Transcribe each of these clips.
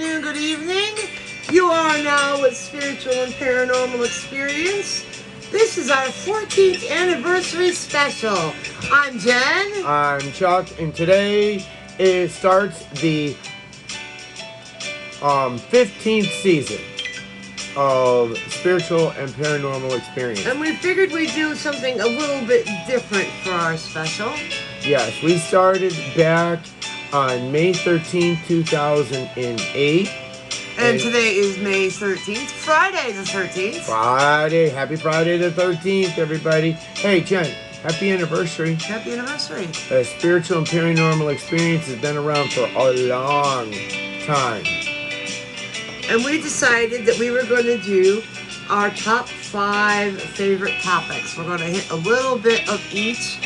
afternoon, good evening. You are now with Spiritual and Paranormal Experience. This is our 14th anniversary special. I'm Jen. I'm Chuck, and today it starts the 15th season of Spiritual and Paranormal Experience. And we figured we'd do something a little bit different for our special. Yes, we started back on May 13th, 2008. And today is May 13th, Friday the 13th. Happy Friday the 13th, everybody. Hey, Jen, happy anniversary. Happy anniversary. The Spiritual and Paranormal Experience has been around for a long time. And we decided that we were going to do our top 5 favorite topics. We're going to hit a little bit of each.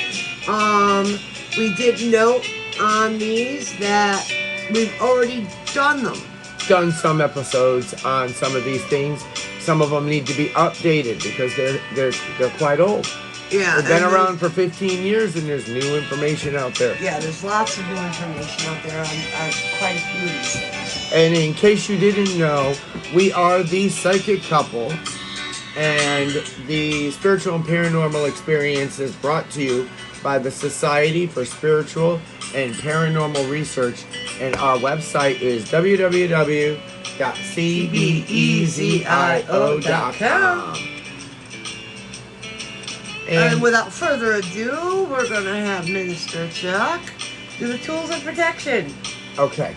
We did note on these that we've already done them. Done some episodes on some of these things. Some of them need to be updated because they're quite old. Yeah, they've been around for 15 years and there's new information out there. Yeah, there's lots of new information out there on quite a few of these things. And in case you didn't know, we are the psychic couple, and the Spiritual and Paranormal Experience is brought to you by the Society for Spiritual and Paranormal Research, and our website is www.cbezio.com. And without further ado, we're going to have Minister Chuck do the tools of protection. Okay.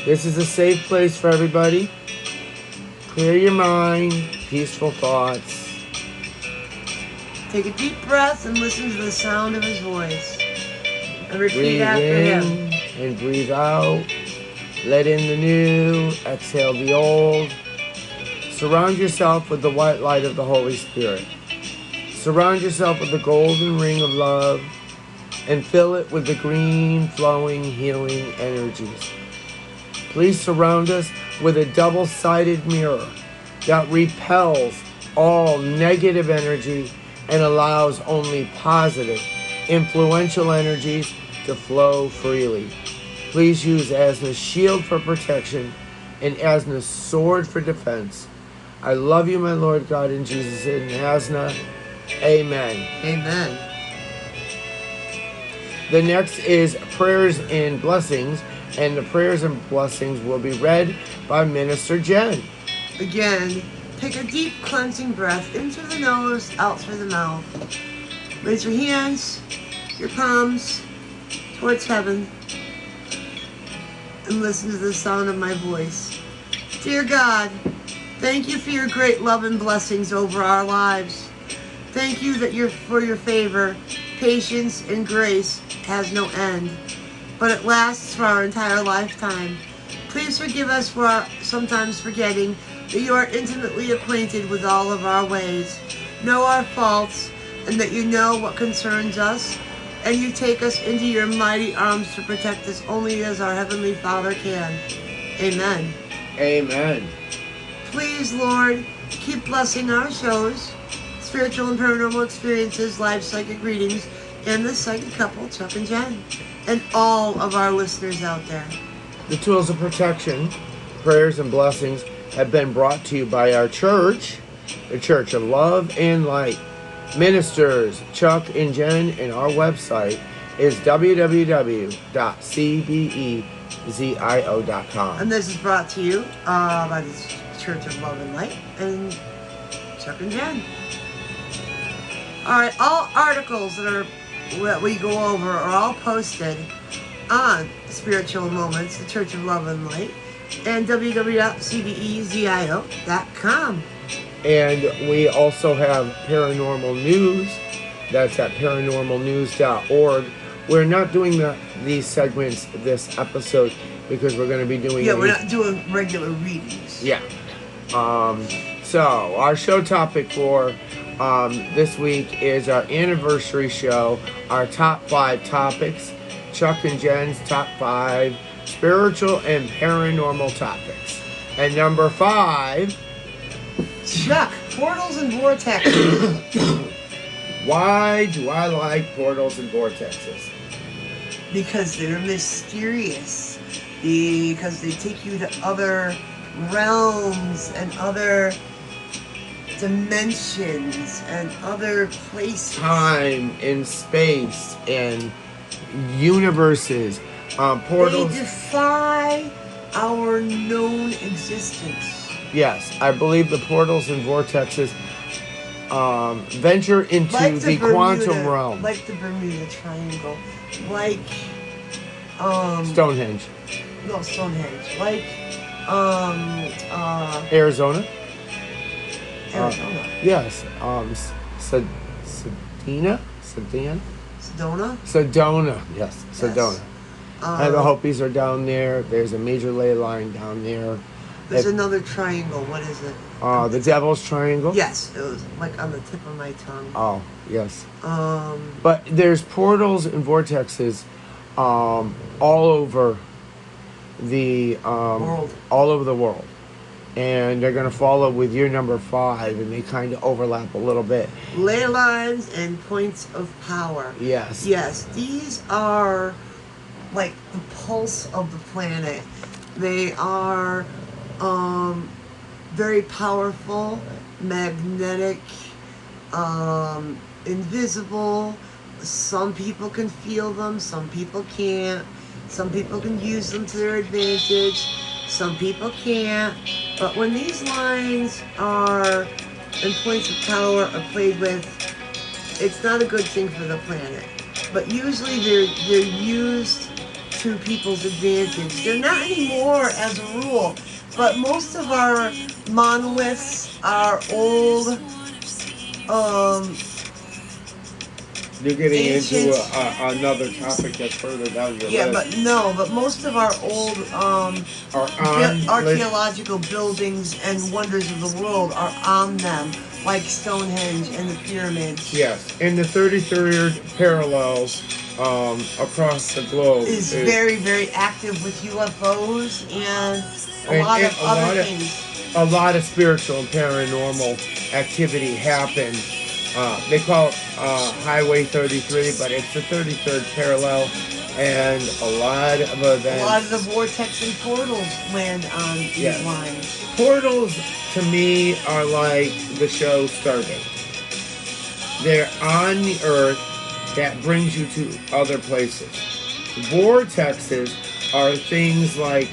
This is a safe place for everybody. Clear your mind, peaceful thoughts. Take a deep breath and listen to the sound of his voice. And repeat Breathe after in him. And breathe out. Let in the new, exhale the old. Surround yourself with the white light of the Holy Spirit. Surround yourself with the golden ring of love and fill it with the green, flowing, healing energies. Please surround us with a double-sided mirror that repels all negative energy and allows only positive, influential energies to flow freely. Please use Asna's shield for protection and Asna's sword for defense. I love you, my Lord God, in Jesus' name. Asna, amen. Amen. The next is prayers and blessings, and the prayers and blessings will be read by Minister Jen. Again, take a deep cleansing breath into the nose, out through the mouth. Raise your hands, your palms towards heaven, and listen to the sound of my voice. Dear God, thank you for your great love and blessings over our lives. Thank you that for your favor, patience, and grace has no end, but it lasts for our entire lifetime. Please forgive us for our sometimes forgetting that you are intimately acquainted with all of our ways, know our faults, and that you know what concerns us, and you take us into your mighty arms to protect us only as our Heavenly Father can. Amen. Amen. Please, Lord, keep blessing our shows, Spiritual and Paranormal Experiences, Live Psychic Readings, and the psychic couple, Chuck and Jen, and all of our listeners out there. The tools of protection, prayers and blessings have been brought to you by our church, the Church of Love and Light. Ministers Chuck and Jen, and our website is www.cbezio.com. And this is brought to you by the Church of Love and Light and Chuck and Jen. Alright, all articles that we go over are all posted on Spiritual Moments, the Church of Love and Light, and www.CBEZIO.com. And we also have paranormal news. That's at paranormalnews.org. We're not doing these segments this episode because we're going to be doing... Yeah, we're not doing regular readings. Yeah. So, our show topic for this week is our anniversary show, our top 5 topics, Chuck and Jen's top 5 spiritual and paranormal topics. And number 5... Chuck, portals and vortexes. Why do I like portals and vortexes? Because they're mysterious. because they take you to other realms and other dimensions and other places. Time and space and universes, portals. They defy our known existence. Yes, I believe the portals and vortexes venture into Like the quantum realm. Like the Bermuda Triangle. Like Stonehenge. No, Stonehenge. Like Arizona. Arizona. Yes. Sedona. Sedona. Yes. Sedona. And the Hopis are down there. There's a major ley line down there. There's another triangle. What is it? The Devil's Triangle. Yes, it was like on the tip of my tongue. Oh, yes. But there's portals and vortexes all over the world. All over the world. And they're going to follow with your number 5, and they kind of overlap a little bit. Ley lines and points of power. Yes. Yes, these are like the pulse of the planet. They are very powerful, magnetic, invisible. Some people can feel them, some people can't. Some people can use them to their advantage, some people can't. But when these lines are and points of power are played with, it's not a good thing for the planet. But usually they're used to people's advantage. They're not anymore as a rule, but most of our monoliths are old, You're getting ancient, into another topic that's further down your list. but most of our old archaeological buildings and wonders of the world are on them, like Stonehenge and the pyramids. Yes, and the 33rd parallel across the globe is very, very active with UFOs and a lot of other things. A lot of spiritual and paranormal activity happened. They call it Highway 33, but it's the 33rd parallel, and a lot of events. A lot of the vortex and portals land on these lines. Portals, to me, are like the show Stargate. They're on the Earth that brings you to other places. Vortexes are things like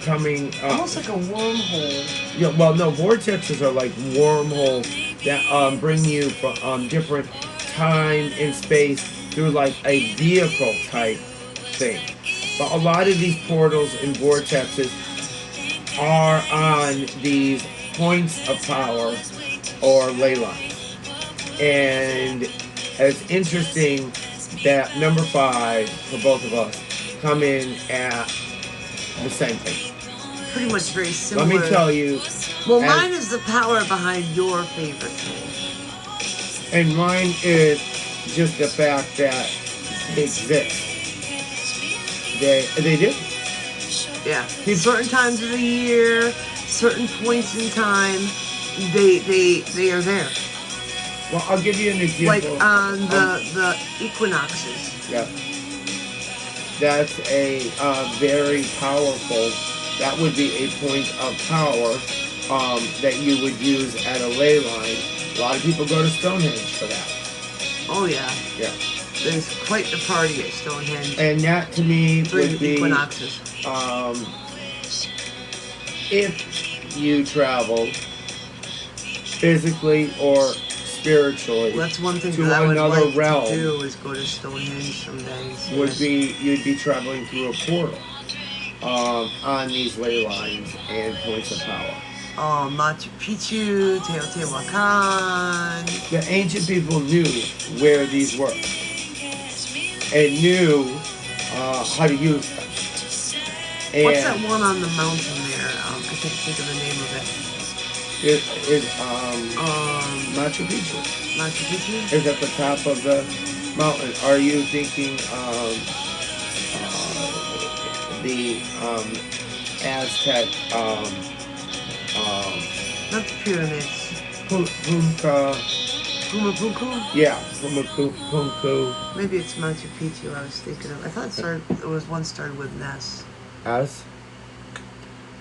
coming... almost like a wormhole. Yeah, well, no, vortexes are like wormholes that bring you from different time and space through like a vehicle type thing. But a lot of these portals and vortexes are on these points of power or ley lines. And it's interesting that number 5 for both of us come in at the same thing. Pretty much very similar. Let me tell you. Well, mine is the power behind your favorite thing. And mine is just the fact that they exist. They do. Yeah. Certain times of the year, certain points in time, they are there. Well, I'll give you an example. Like on the equinoxes. Yeah. That's a very powerful. That would be a point of power that you would use at a ley line. A lot of people go to Stonehenge for that. Oh yeah. Yeah. There's quite the party at Stonehenge. And that to me would be equinoxes. If you travel physically or spiritually, well, that's one thing to that I would another like realm to do is go to Stonehenge someday. Would be you'd be traveling through a portal on these ley lines and points of power. Machu Picchu, Teotihuacan. The ancient people knew where these were and knew how to use them. And what's that one on the mountain there? I can't think of the name of it. Is Machu Picchu. Machu Picchu? Is at the top of the mountain. Are you thinking the Aztec not the pyramids. Pumapunku? Yeah, Pumapunku. Maybe it's Machu Picchu I was thinking of. I thought it was one started with Ness. S.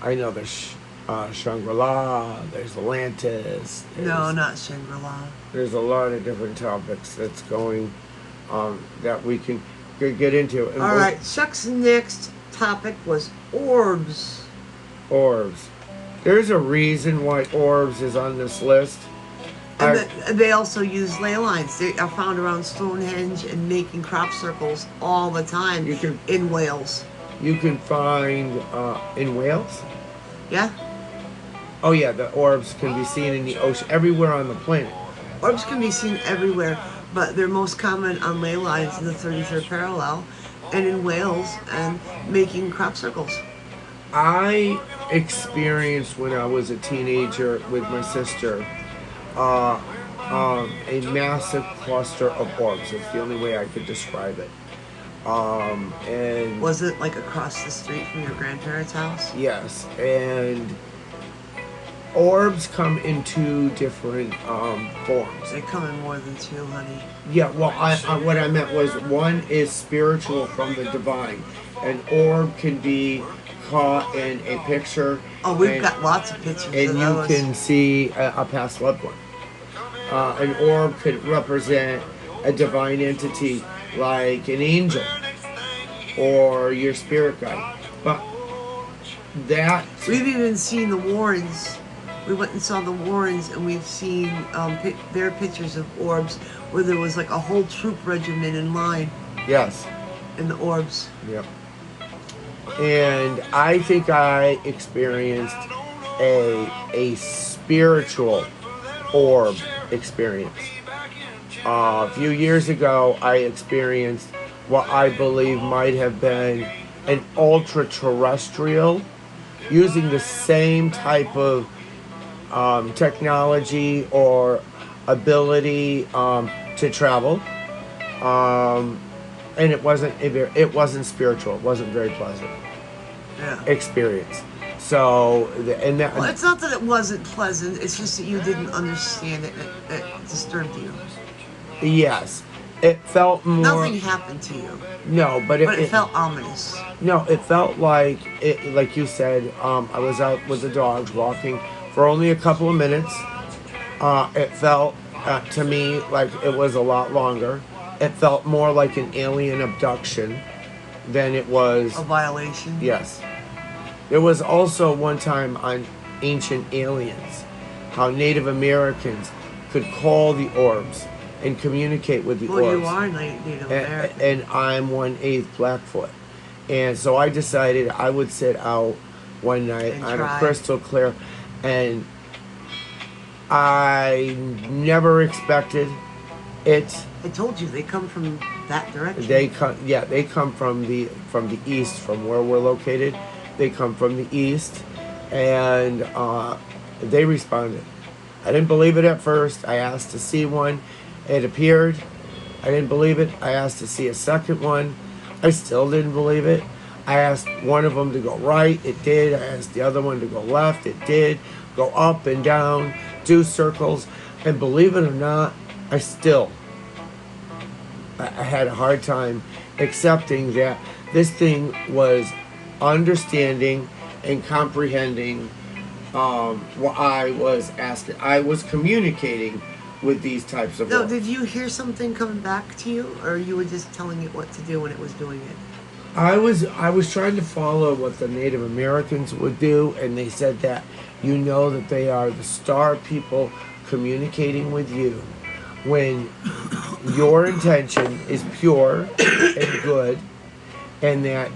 I know there's Shangri-La, there's Atlantis. No, not Shangri-La. There's a lot of different topics that's going that we can get into. And All right, Chuck's next topic was orbs. Orbs. There's a reason why orbs is on this list. And they also use ley lines. They are found around Stonehenge and making crop circles all the time in Wales. You can find in Wales? Yeah. Oh yeah, the orbs can be seen in the ocean, everywhere on the planet. Orbs can be seen everywhere, but they're most common on ley lines in the 33rd parallel and in Wales and making crop circles. I experienced when I was a teenager with my sister a massive cluster of orbs. It's the only way I could describe it. And was it like across the street from your grandparents' house? Yes, and orbs come in two different forms. They come in more than two, honey. Yeah, well, what I meant was one is spiritual from the divine. An orb can be caught in a picture. Oh, we've got lots of pictures and of you those. can see a past loved one. An orb could represent a divine entity like an angel or your spirit guide. But that... We've even seen the Warrens. We went and saw the Warrens, and we've seen their pictures of orbs where there was like a whole troop regiment in line. Yes. In the orbs. Yep. And I think I experienced a spiritual orb experience. A few years ago, I experienced what I believe might have been an ultra-terrestrial using the same type of technology or ability to travel. And it wasn't spiritual. It wasn't very pleasant experience. So, well, it's not that it wasn't pleasant. It's just that you didn't understand it. It disturbed you. Yes, it felt more. Nothing happened to you. No, but it felt ominous. No, it felt like like you said. I was out with the dogs walking for only a couple of minutes. It felt to me like it was a lot longer. It felt more like an alien abduction than it was a violation. Yes. There was also one time on Ancient Aliens, how Native Americans could call the orbs and communicate with the orbs. Well, you are Native American. And I'm 1/8 Blackfoot. And so I decided I would sit out one night on a crystal clear, and I never expected it. I told you they come from that direction. They come from the east, from where we're located. They come from the east, and they responded. I didn't believe it at first. I asked to see one. It appeared. I didn't believe it. I asked to see a second one. I still didn't believe it. I asked one of them to go right. It did. I asked the other one to go left. It did. Go up and down, do circles. And believe it or not, I had a hard time accepting that this thing was understanding and comprehending what I was asking. I was communicating with these types of No, did you hear something coming back to you, or you were just telling it what to do when it was doing it? I was trying to follow what the Native Americans would do, and they said that that they are the star people communicating with you when your intention is pure and good, and that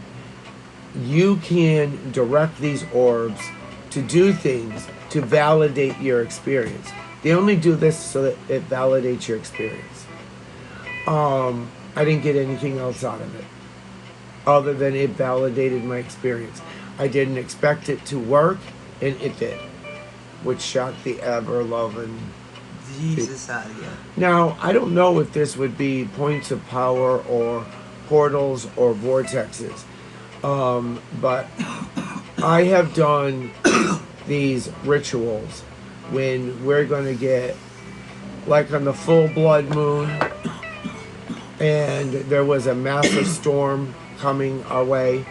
you can direct these orbs to do things to validate your experience. They only do this so that it validates your experience. I didn't get anything else out of it other than it validated my experience. I didn't expect it to work, and it did, which shocked the ever-loving Jesus out of you. Now, I don't know if this would be points of power or portals or vortexes, but I have done these rituals when we're going to get, like on the full blood moon, and there was a massive storm coming our way.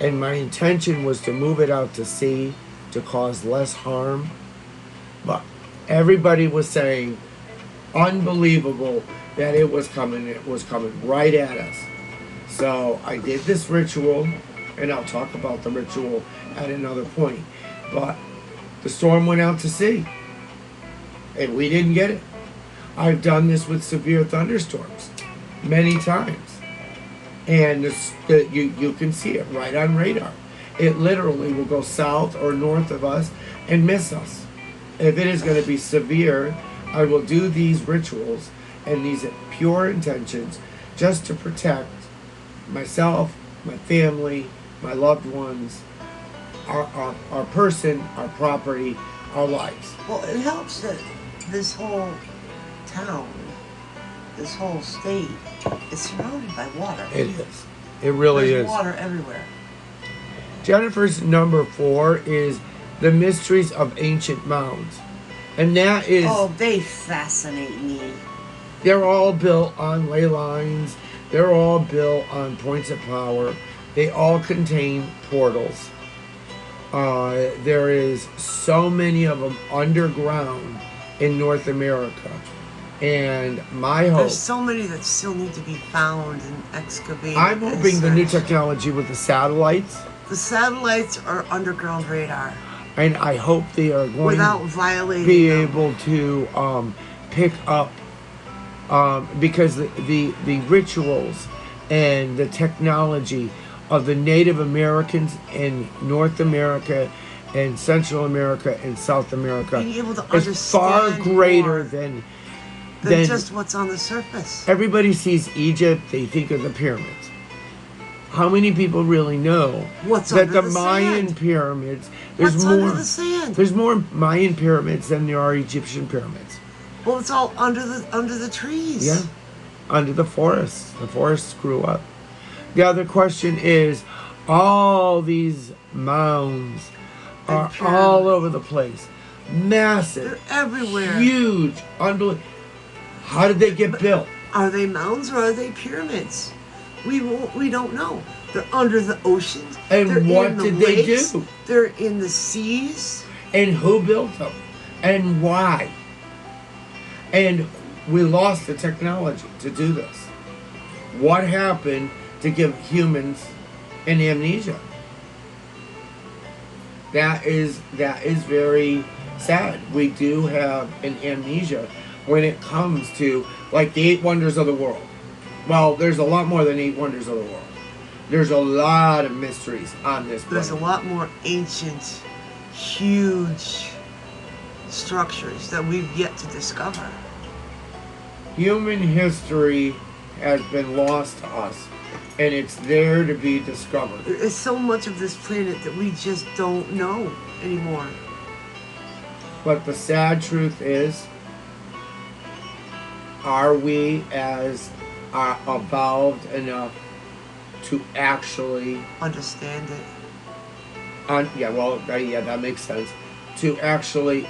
And my intention was to move it out to sea to cause less harm. But everybody was saying, unbelievable that it was coming. It was coming right at us. So I did this ritual, and I'll talk about the ritual at another point. But the storm went out to sea, and we didn't get it. I've done this with severe thunderstorms many times. And you can see it right on radar. It literally will go south or north of us and miss us. If it is going to be severe, I will do these rituals and these pure intentions just to protect myself, my family, my loved ones, our person, our property, our lives. Well, it helps that this whole town, this whole state, is surrounded by water. It is. It really There's is. water everywhere. Jennifer's number 4 is the mysteries of ancient mounds. And that is, Oh, they fascinate me. they're all built on ley lines. They're all built on points of power. They all contain portals. There is so many of them underground in North America. And my hope, There's so many that still need to be found and excavated. I'm and hoping the new searched. technology with the satellites, The satellites are underground radar and I hope they are going without to violating be them. able to pick up, because the rituals and the technology of the Native Americans in North America and Central America and South America Being able to is far understand greater more than just what's on the surface. everybody sees Egypt, they think of the pyramids. How many people really know What's that under the the Mayan sand? pyramids, there's What's more under the sand? there's more Mayan pyramids than there are Egyptian pyramids. Well, it's all under the trees. Yeah. Under the forests. The forests grew up. The other question is, all these mounds are all over the place. Massive. They're everywhere. Huge. Unbelievable. How did they get built? Are they mounds or are they pyramids? We don't know. They're under the oceans. And They're what in the did they lakes, do? They're in the seas. And who built them? And why? And we lost the technology to do this. What happened to give humans an amnesia? That is very sad. We do have an amnesia when it comes to, like, the 8 wonders of the world. Well, there's a lot more than 8 wonders of the world. There's a lot of mysteries on this planet. There's a lot more ancient, huge structures that we've yet to discover. Human history has been lost to us, and it's there to be discovered. There is so much of this planet that we just don't know anymore. But the sad truth is, are we as evolved enough to actually Understand it. that makes sense. To actually,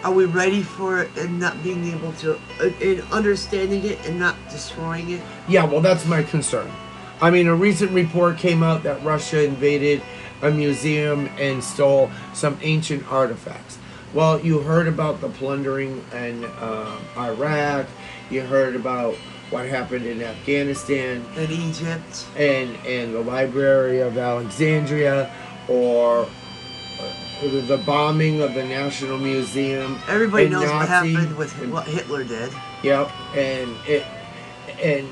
Are we ready for it and not being able to, in understanding it and not destroying it? yeah, well, that's my concern. I mean, a recent report came out that Russia invaded a museum and stole some ancient artifacts. Well, you heard about the plundering in Iraq. You heard about what happened in Afghanistan. In Egypt. And the Library of Alexandria, or the bombing of the National Museum. Everybody and knows what Nazi- happened with what Hitler did. Yep, and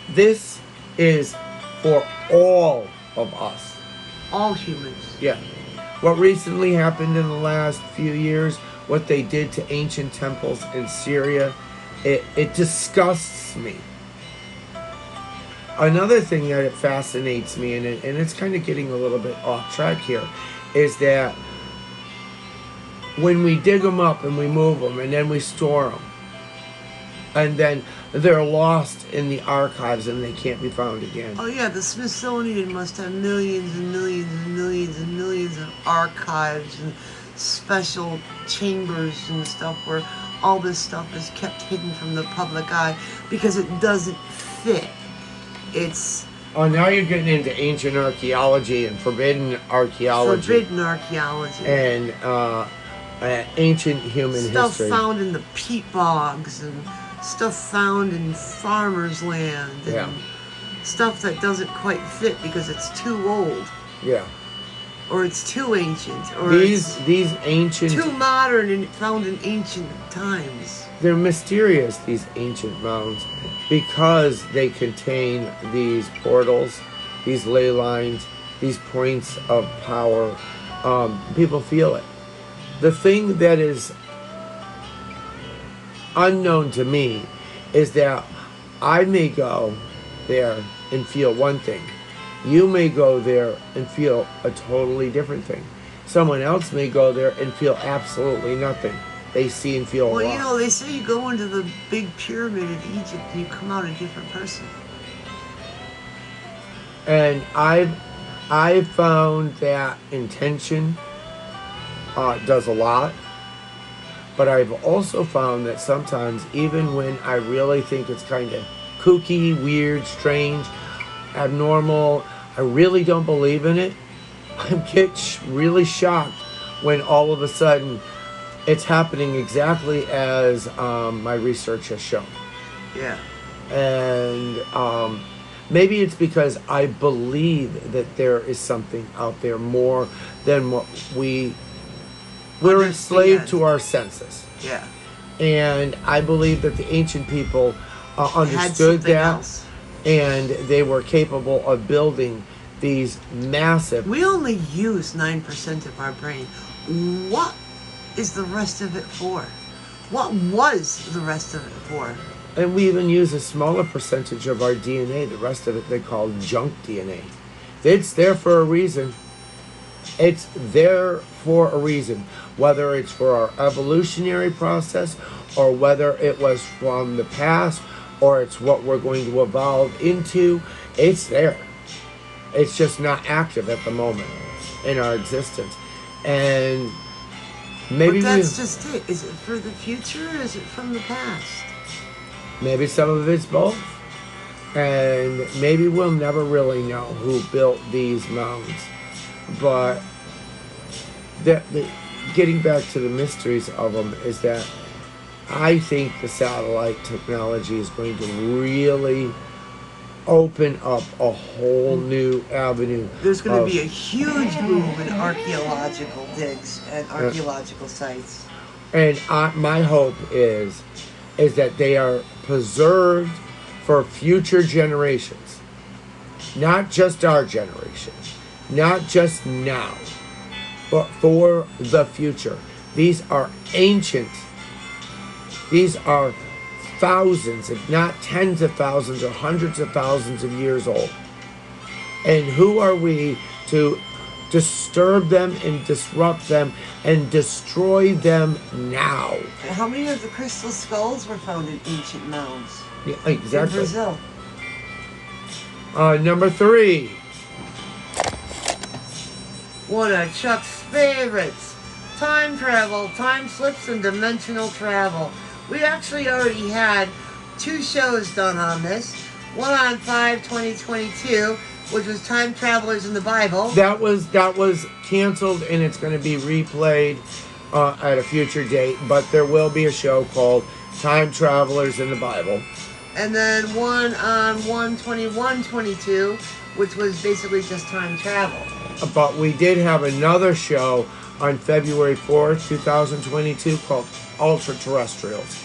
this is for all of us. All humans. Yeah. What recently happened in the last few years, what they did to ancient temples in Syria, it disgusts me. Another thing that it fascinates me, and it's kind of getting a little bit off track here, is that when we dig them up and we move them and then we store them, and then they're lost in the archives and they can't be found again. Oh yeah, the Smithsonian must have millions and millions and millions and millions of archives and special chambers and stuff where all this stuff is kept hidden from the public eye because it doesn't fit. It's Oh, now you're getting into ancient archaeology and forbidden archaeology Forbidden archaeology. and ancient human Stuff history. found in the peat bogs and stuff found in farmers' land and Yeah. stuff that doesn't quite fit because it's too old Yeah. or it's too ancient or These it's ancient, too modern and found in ancient times. they're mysterious, these ancient mounds, because they contain these portals, these ley lines, these points of power. People feel it. The thing that is unknown to me is that I may go there and feel one thing. You may go there and feel a totally different thing. Someone else may go there and feel absolutely nothing. They see and feel Well, wrong. you know, they say you go into the big pyramid of Egypt and you come out a different person. And I've found that intention does a lot. But I've also found that sometimes, even when I really think it's kind of kooky, weird, strange, abnormal, I really don't believe in it, I get really shocked when all of a sudden it's happening exactly as my research has shown. Yeah. And maybe it's because I believe that there is something out there more than what we're enslaved to our senses. Yeah. And I believe that the ancient people understood something that, else. and they were capable of building these massive. We only use 9% of our brain. What is the rest of it for? What was the rest of it for? And we even use a smaller percentage of our DNA. The rest of it they call junk DNA. It's there for a reason. It's there for a reason. Whether it's for our evolutionary process, or whether it was from the past, or it's what we're going to evolve into, it's there. It's just not active at the moment in our existence. And maybe But that's just it. Is it for the future or is it from the past? maybe some of it's both. And maybe we'll never really know who built these mounds. But getting back to the mysteries of them is that I think the satellite technology is going to really open up a whole new avenue. There's going to be a huge boom in archaeological digs and archaeological sites. And my hope is that they are preserved for future generations. Not just our generation. Not just now. But for the future. These are ancient. These are thousands, if not tens of thousands or hundreds of thousands of years old. And who are we to disturb them and disrupt them and destroy them now? How many of the crystal skulls were found in ancient mounds? Yeah, In exactly. Brazil. Number 3. One of Chuck's favorites. Time travel, time slips, and dimensional travel. We actually already had 2 shows done on this. One on 5/20/22, which was Time Travelers in the Bible. That was canceled, and it's going to be replayed at a future date. But there will be a show called Time Travelers in the Bible. And then one on 1/21/22, which was basically just time travel. But we did have another show on February 4th, 2022 called Ultra Terrestrials.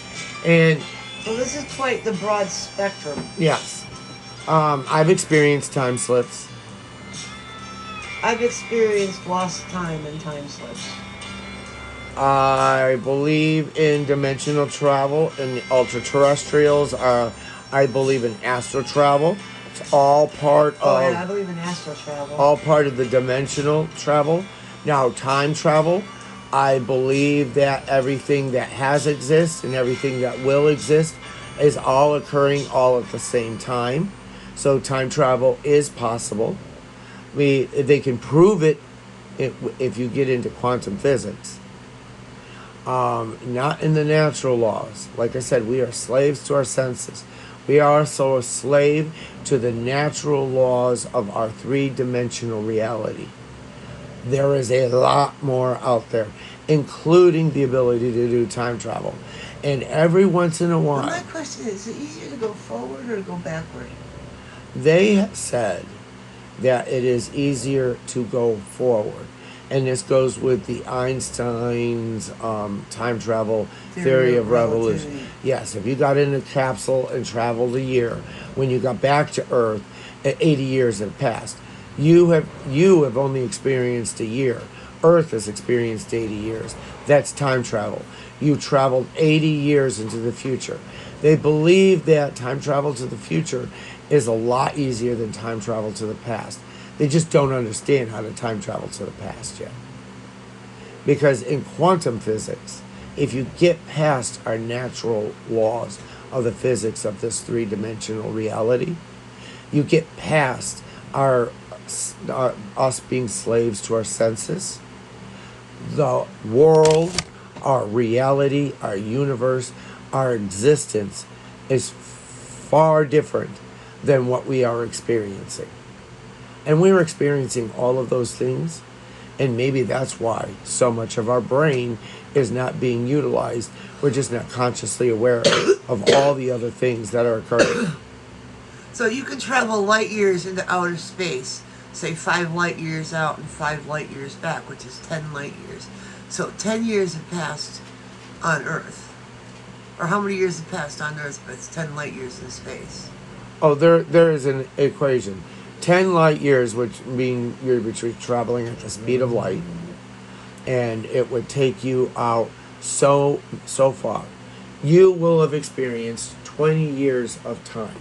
And So this is quite the broad spectrum. yes, I've experienced time slips. I've experienced lost time and time slips. I believe in dimensional travel and ultra terrestrials. I believe in astral travel. It's all part Oh, of yeah, I believe in astral travel. all part of the dimensional travel. Now, time travel, I believe that everything that has exist and everything that will exist is all occurring all at the same time. So time travel is possible. They can prove it if you get into quantum physics. Not in the natural laws. Like I said, we are slaves to our senses. We are also a slave to the natural laws of our three-dimensional reality. There is a lot more out there, including the ability to do time travel. And every once in a Well, while, my question is it easier to go forward or to go backward? they said that it is easier to go forward. And this goes with the Einstein's time travel theory of revolution. Yes, if you got in a capsule and traveled a year, when you got back to Earth, 80 years have passed. You have only experienced a year. Earth has experienced 80 years. That's time travel. You traveled 80 years into the future. They believe that time travel to the future is a lot easier than time travel to the past. They just don't understand how to time travel to the past yet. Because in quantum physics, if you get past our natural laws of the physics of this three-dimensional reality, you get past us being slaves to our senses, the world, our reality, our universe, our existence is far different than what we are experiencing. And we're experiencing all of those things, and maybe that's why so much of our brain is not being utilized. We're just not consciously aware of all the other things that are occurring. So you can travel light years into outer space, say 5 light years out and 5 light years back, which is 10 light years. So 10 years have passed on Earth. Or how many years have passed on Earth, but it's 10 light years in space. Oh, there is an equation. 10 light years, which mean you're traveling at the speed of light, and it would take you out so far. You will have experienced 20 years of time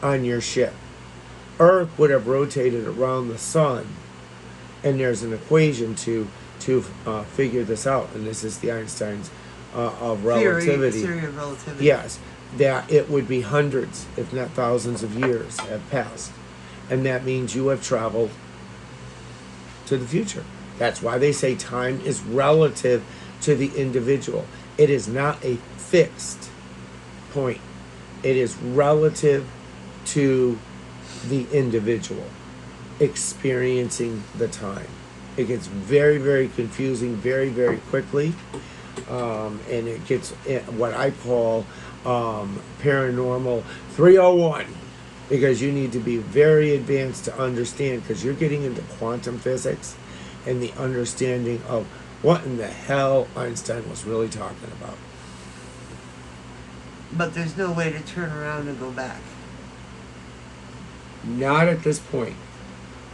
on your ship. Earth would have rotated around the sun, and there's an equation to figure this out, and this is the Einstein's of relativity. Theory of relativity. Yes, that it would be hundreds, if not thousands of years have passed. And that means you have traveled to the future. That's why they say time is relative to the individual. It is not a fixed point. It is relative to the individual experiencing the time. It gets very, very confusing very, very quickly. And it gets what I call Paranormal 301. Because you need to be very advanced to understand, because you're getting into quantum physics and the understanding of what in the hell Einstein was really talking about. But there's no way to turn around and go back. Not at this point.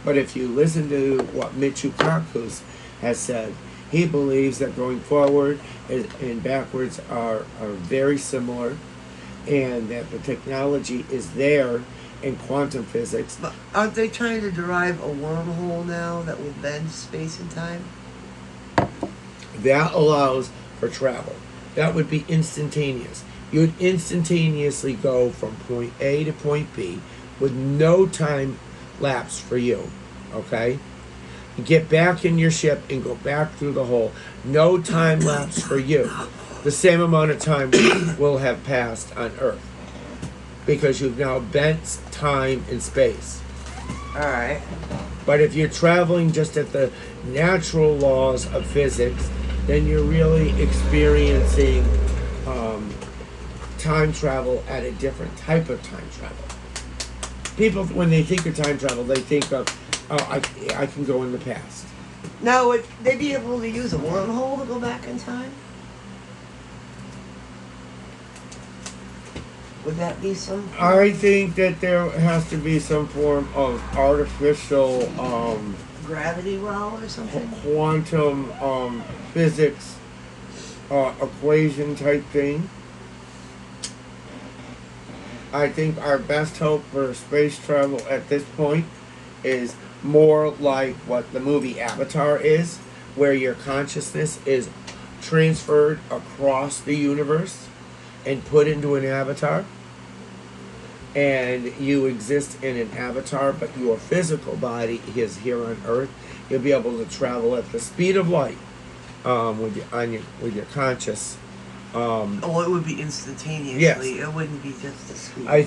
But if you listen to what Michio Kaku has said, he believes that going forward and backwards are very similar, and that the technology is there in quantum physics. But aren't they trying to derive a wormhole now that will bend space and time? That allows for travel. That would be instantaneous. You would instantaneously go from point A to point B with no time lapse for you. Okay? You get back in your ship and go back through the hole. No time lapse for you. The same amount of time will have passed on Earth, because you've now bent time and space. Alright. But if you're traveling just at the natural laws of physics, then you're really experiencing time travel at a different type of time travel. People, when they think of time travel, they think of, oh, I can go in the past. Now, would they be able to use a wormhole to go back in time? Would that be some? I think that there has to be some form of artificial Gravity well or something? quantum physics equation type thing. I think our best hope for space travel at this point is more like what the movie Avatar is, where your consciousness is transferred across the universe and put into an avatar, and you exist in an avatar, but your physical body is here on Earth. You'll be able to travel at the speed of light with your conscious Oh, it would be instantaneously. Yes. It wouldn't be just a scoop. I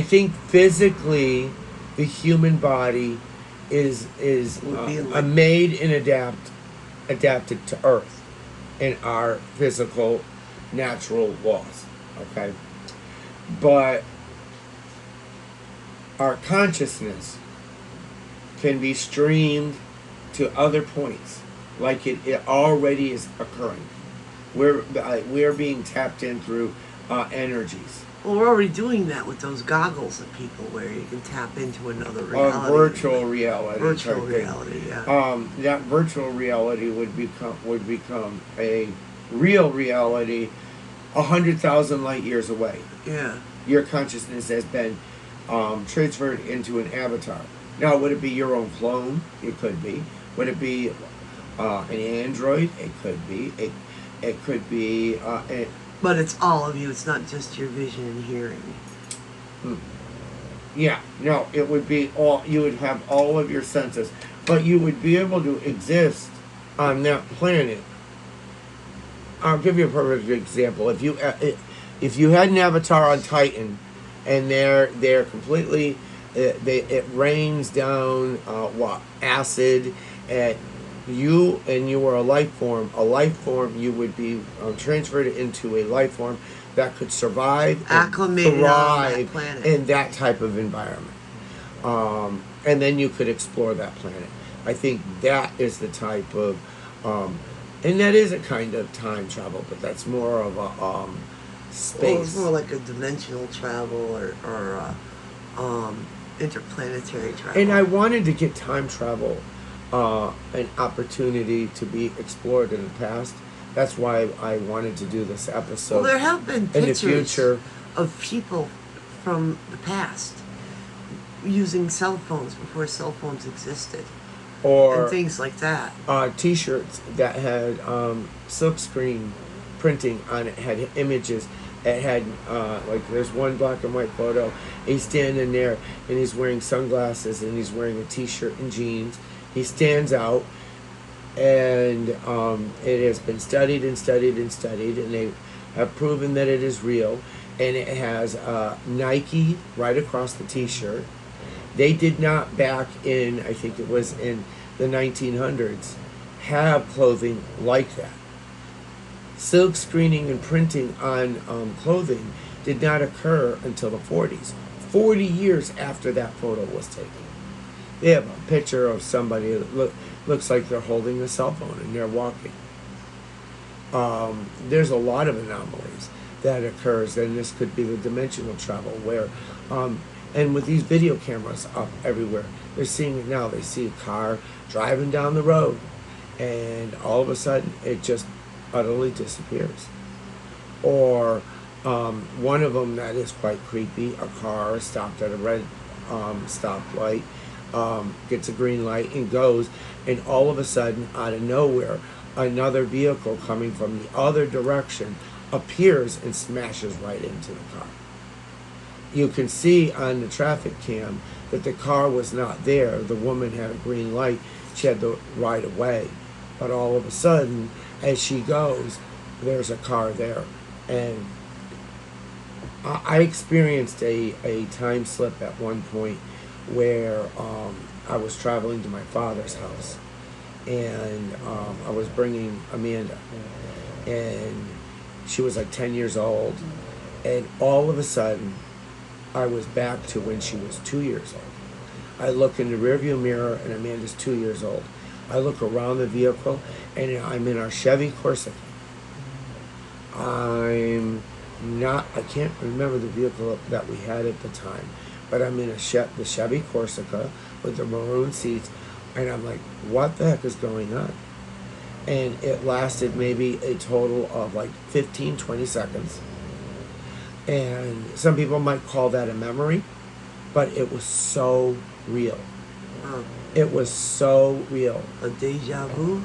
think physically, the human body is Would be like- made and adapted to Earth and our physical, natural laws. Okay, but our consciousness can be streamed to other points, like it already is occurring. We're being tapped in through energies. Well, we're already doing that with those goggles that people wear. You can tap into another reality. Virtual reality. Virtual type thing. reality, yeah. That virtual reality would become a real reality 100,000 light years away. Yeah. Your consciousness has been transferred into an avatar. Now, would it be your own clone? It could be. Would it be an android? It could be. It could be. But it's all of you. It's not just your vision and hearing. Yeah. No, it would be all. You would have all of your senses, but you would be able to exist on that planet. I'll give you a perfect example. If you had an avatar on Titan, and they're completely, it rains down acid at you, and you were a life form. You would be transferred into a life form that could survive, acclimated and on thrive that planet in that type of environment, and then you could explore that planet. I think that is the type of, and that is a kind of time travel, but that's more of a space. Well, it's more like a dimensional travel or interplanetary travel. And I wanted to get time travel an opportunity to be explored in the past. That's why I wanted to do this episode. Well, there have been pictures in the future of people from the past using cell phones before cell phones existed, or and things like that. T-shirts that had silkscreen printing on it, had images. It had like there's one black and white photo. He's standing there and he's wearing sunglasses and he's wearing a T-shirt and jeans. He stands out, and it has been studied and studied and studied, and they have proven that it is real. And it has Nike right across the T-shirt. They did not back in, I think it was in the 1900s, have clothing like that. Silk screening and printing on clothing did not occur until the 40s. 40 years after that photo was taken. They have a picture of somebody that looks like they're holding a cell phone and they're walking. There's a lot of anomalies that occurs, and this could be the dimensional travel where, and with these video cameras up everywhere, they're seeing it now. They see a car driving down the road, and all of a sudden it just utterly disappears. Or one of them that is quite creepy, a car stopped at a red stoplight, gets a green light and goes, and all of a sudden, out of nowhere, another vehicle coming from the other direction appears and smashes right into the car. You can see on the traffic cam that the car was not there. The woman had a green light. She had the right of way. But all of a sudden, as she goes, there's a car there. And I experienced a time slip at one point where I was traveling to my father's house, and I was bringing Amanda, and she was like 10 years old, and all of a sudden I was back to when she was 2 years old. I look in the rearview mirror and Amanda's 2 years old. I look around the vehicle and I'm in our Chevy Corsica. I can't remember the vehicle that we had at the time, but I'm in the Chevy Corsica with the maroon seats, and I'm like, what the heck is going on? And it lasted maybe a total of like 15, 20 seconds. And some people might call that a memory, but it was so real. It was so real. A deja vu?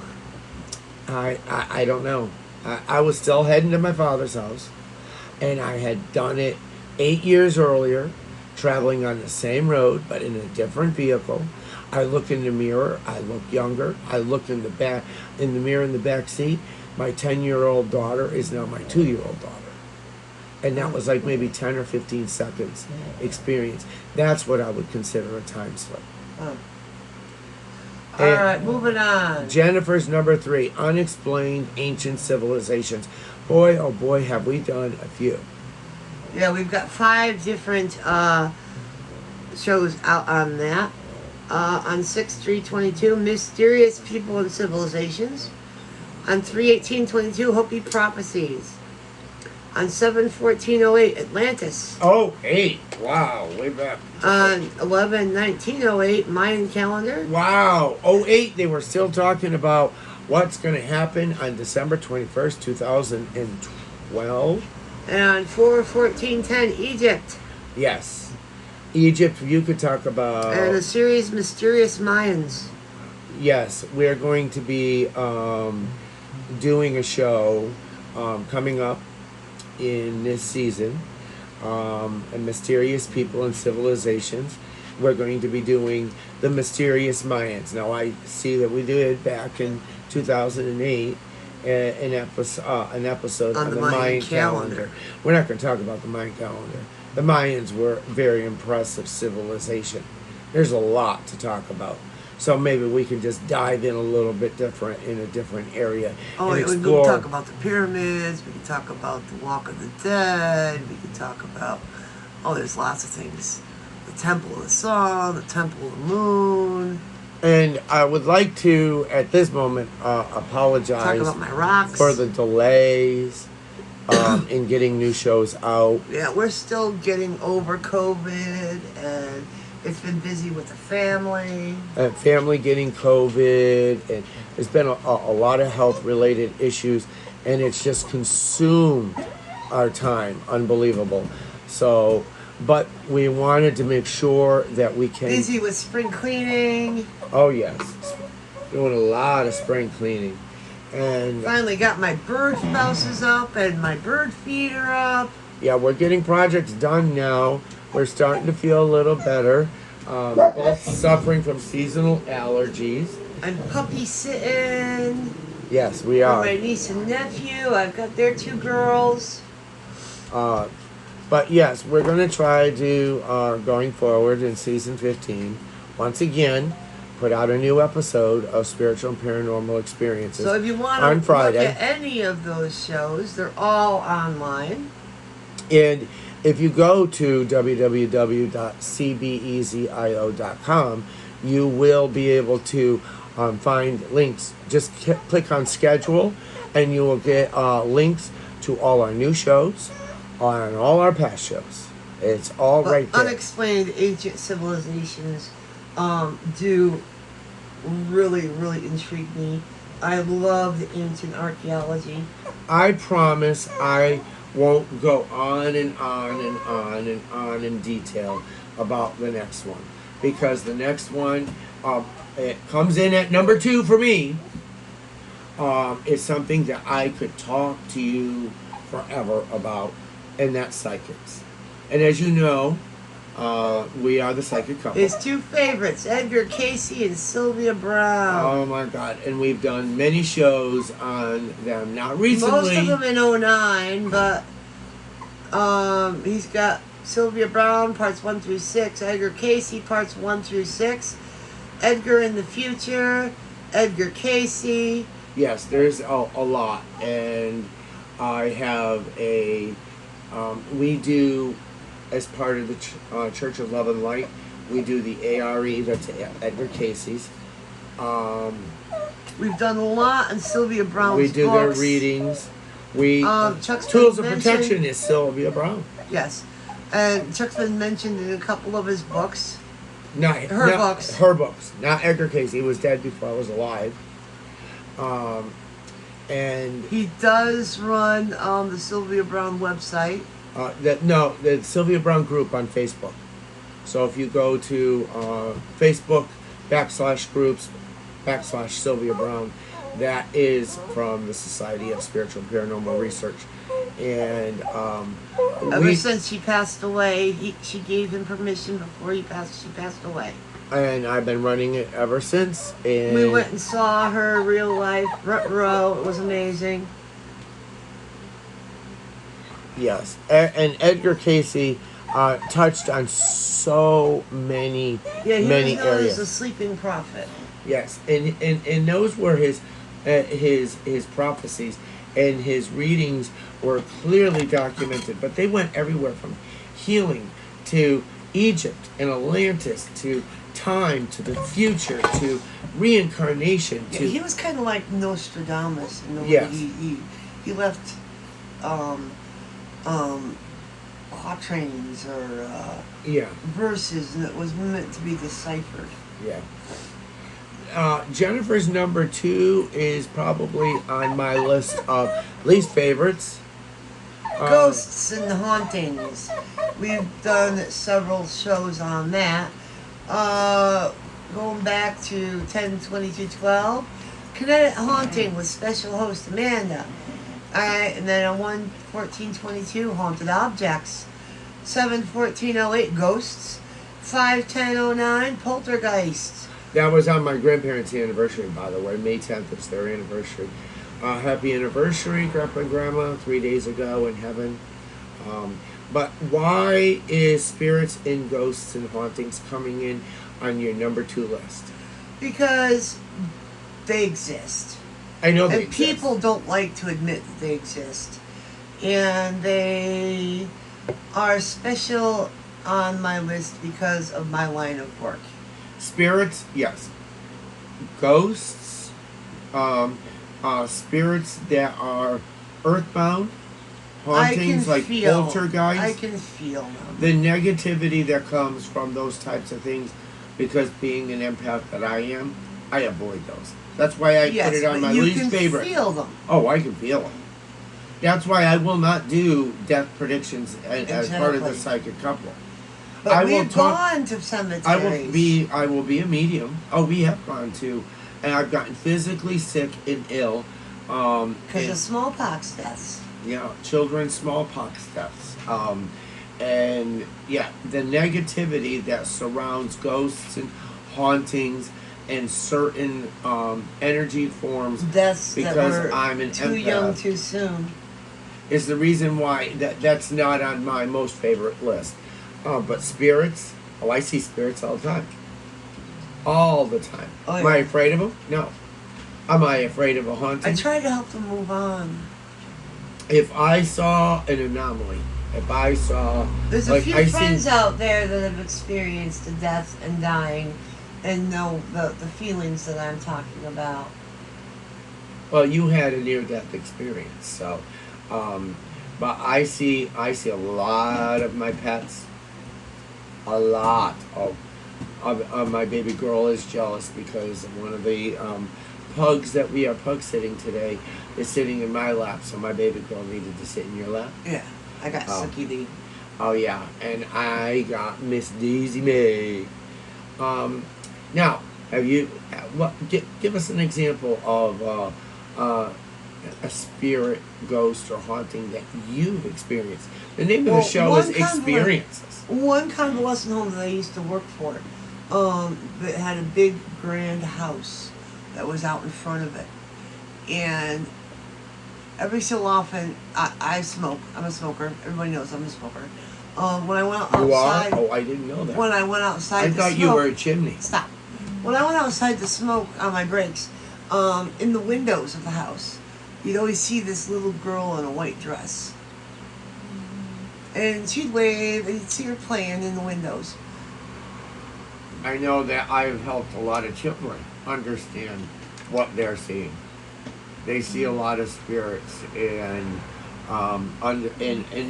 I don't know. I was still heading to my father's house, and I had done it 8 years earlier, traveling on the same road, but in a different vehicle. I look in the mirror, I look younger. I look in the mirror in the back seat. My 10-year-old daughter is now my 2-year-old daughter. And that was like maybe 10 or 15 seconds experience. That's what I would consider a time slip. All And right, moving on. Jennifer's number 3, unexplained ancient civilizations. Boy, oh boy, have we done a few. Yeah, we've got 5 different shows out on that. On 6/3/22, Mysterious People and Civilizations. On 3/18/22, Hopi Prophecies. On 7/14/08, Atlantis. Oh, 8. Wow, way back. On 11/19/08, Mayan calendar. Wow. 08, they were still talking about what's going to happen on December 21st, 2012. And on 4/14/10, Egypt. Yes. Egypt, you could talk about. And a series, Mysterious Mayans. Yes, we're going to be doing a show coming up in this season, and Mysterious People and Civilizations. We're going to be doing the Mysterious Mayans. Now, I see that we did back in 2008 an episode on the Mayan calendar. We're not going to talk about the Mayan calendar. The Mayans were a very impressive civilization. There's a lot to talk about. So maybe we can just dive in a little bit different in a different area Oh, and we can explore. talk about the pyramids. We can talk about the Walk of the Dead. We can talk about, there's lots of things. The Temple of the Sun, the Temple of the Moon. And I would like to, at this moment, Talk apologize about my rocks. for the delays in getting new shows out. Yeah, we're still getting over COVID, and it's been busy with the family. Family getting COVID, and there's been a lot of health-related issues, and it's just consumed our time. Unbelievable. So, but we wanted to make sure that we can. Busy with spring cleaning. Oh yes, doing a lot of spring cleaning, and Finally got my bird spouses up and my bird feeder up. yeah, we're getting projects done now. We're starting to feel a little better. Both suffering from seasonal allergies. I'm puppy sitting. Yes, we For are. my niece and nephew. I've got their 2 girls. But yes, we're going to try to, going forward in season 15, once again, put out a new episode of Spiritual and Paranormal Experiences. So if you want on to Friday. look at any of those shows, they're all online. And if you go to www.CBEZIO.com, you will be able to find links. Just click on schedule, and you will get links to all our new shows and all our past shows. It's all But right there. unexplained ancient civilizations do really, really intrigue me. I love the ancient archaeology. I promise I won't go on and on and on and on in detail about the next one, because the next one it comes in at number 2 for me. It's something that I could talk to you forever about, and that's psychics. And as you know, we are the psychic couple. His 2 favorites, Edgar Casey and Sylvia Brown. Oh my God! And we've done many shows on them. Not recently. Most of them in 09, but he's got Sylvia Brown parts 1 through 6, Edgar Casey parts 1 through 6, Edgar in the Future, Edgar Casey. Yes, there's a lot, and I have we do, as part of the Church of Love and Light, we do the ARE, that's Edgar Casey's. We've done a lot on Sylvia Brown's We do books. their readings. Chuck's Tools been of mentioned- Protection is Sylvia Brown. Yes. And Chuck's been mentioned in a couple of his books. Not books. Her books. Not Edgar Casey. He was dead before I was alive. And He does run the Sylvia Brown website. the Sylvia Brown group on Facebook. So if you go to Facebook /groups/Sylvia Brown, that is from the Society of Spiritual and Paranormal Research. And Ever since she passed away, she gave him permission before she passed away. and I've been running it ever since. And We went and saw her real life, row. It was amazing. yes, and Edgar Casey touched on so many Yeah, he many was known areas. as the sleeping prophet. Yes, and those were his prophecies, and his readings were clearly documented. But they went everywhere from healing to Egypt and Atlantis to time to the future to reincarnation Yeah, to he was kind of like Nostradamus in the way Yes. he left um, quatrains or yeah verses, and it was meant to be deciphered. yeah. Jennifer's number 2 is probably on my list of least favorites. Ghosts and hauntings. We've done several shows on that. Going back to 10/22/12, Kinetic Haunting with special host Amanda. Alright, and then on 1/14/22, Haunted Objects. 7/14/08, Ghosts. 5/10/09, Poltergeists. That was on my grandparents' anniversary, by the way. May 10th is their anniversary. Happy anniversary, Grandpa and Grandma, 3 days ago in heaven. But why is spirits and ghosts and hauntings coming in on your number 2 list? Because they exist. I know they And exist. people don't like to admit that they exist. And they are special on my list because of my line of work. Spirits, yes. Ghosts, spirits that are earthbound, hauntings like poltergeists. I can feel them. The negativity that comes from those types of things, because being an empath that I am, I avoid those. That's why I put it on my least favorite. You can feel them. Oh, I can feel them. That's why I will not do death predictions as part of the psychic couple. But we've gone to cemeteries. I will be a medium. Oh, we have gone to, and I've gotten physically sick and ill. Because of smallpox deaths. Yeah, children's smallpox deaths. And yeah, the negativity that surrounds ghosts and hauntings and certain energy forms. Deaths because that were I'm an too empath, young, too soon. is the reason why that's not on my most favorite list. But spirits, I see spirits all the time. All the time. Oh, yeah. Am I afraid of them? No. Am I afraid of a haunting? I try to help them move on. If I saw an anomaly, if I saw... There's a few friends out there that have experienced the death and dying and know the feelings that I'm talking about. Well, you had a near-death experience, so... but I see a lot of my pets. A lot of my baby girl is jealous because one of the pugs that we are pug sitting today is sitting in my lap, so my baby girl needed to sit in your lap. Yeah, I got Sucky D. Oh yeah, and I got Miss Daisy May. Now, have you? Give us an example of a spirit, ghost, or haunting that you've experienced. The name of the show is Experiences. One convalescent home that I used to work for, that had a big grand house that was out in front of it, and every so often I smoke. I'm a smoker. Everybody knows I'm a smoker. When I went outside, you are? Oh, I didn't know that. When I went outside, I thought you were a chimney. Stop. When I went outside to smoke on my breaks, in the windows of the house, you'd always see this little girl in a white dress. And she'd wave, and you'd see her playing in the windows. I know that I've helped a lot of children understand what they're seeing. They see a lot of spirits and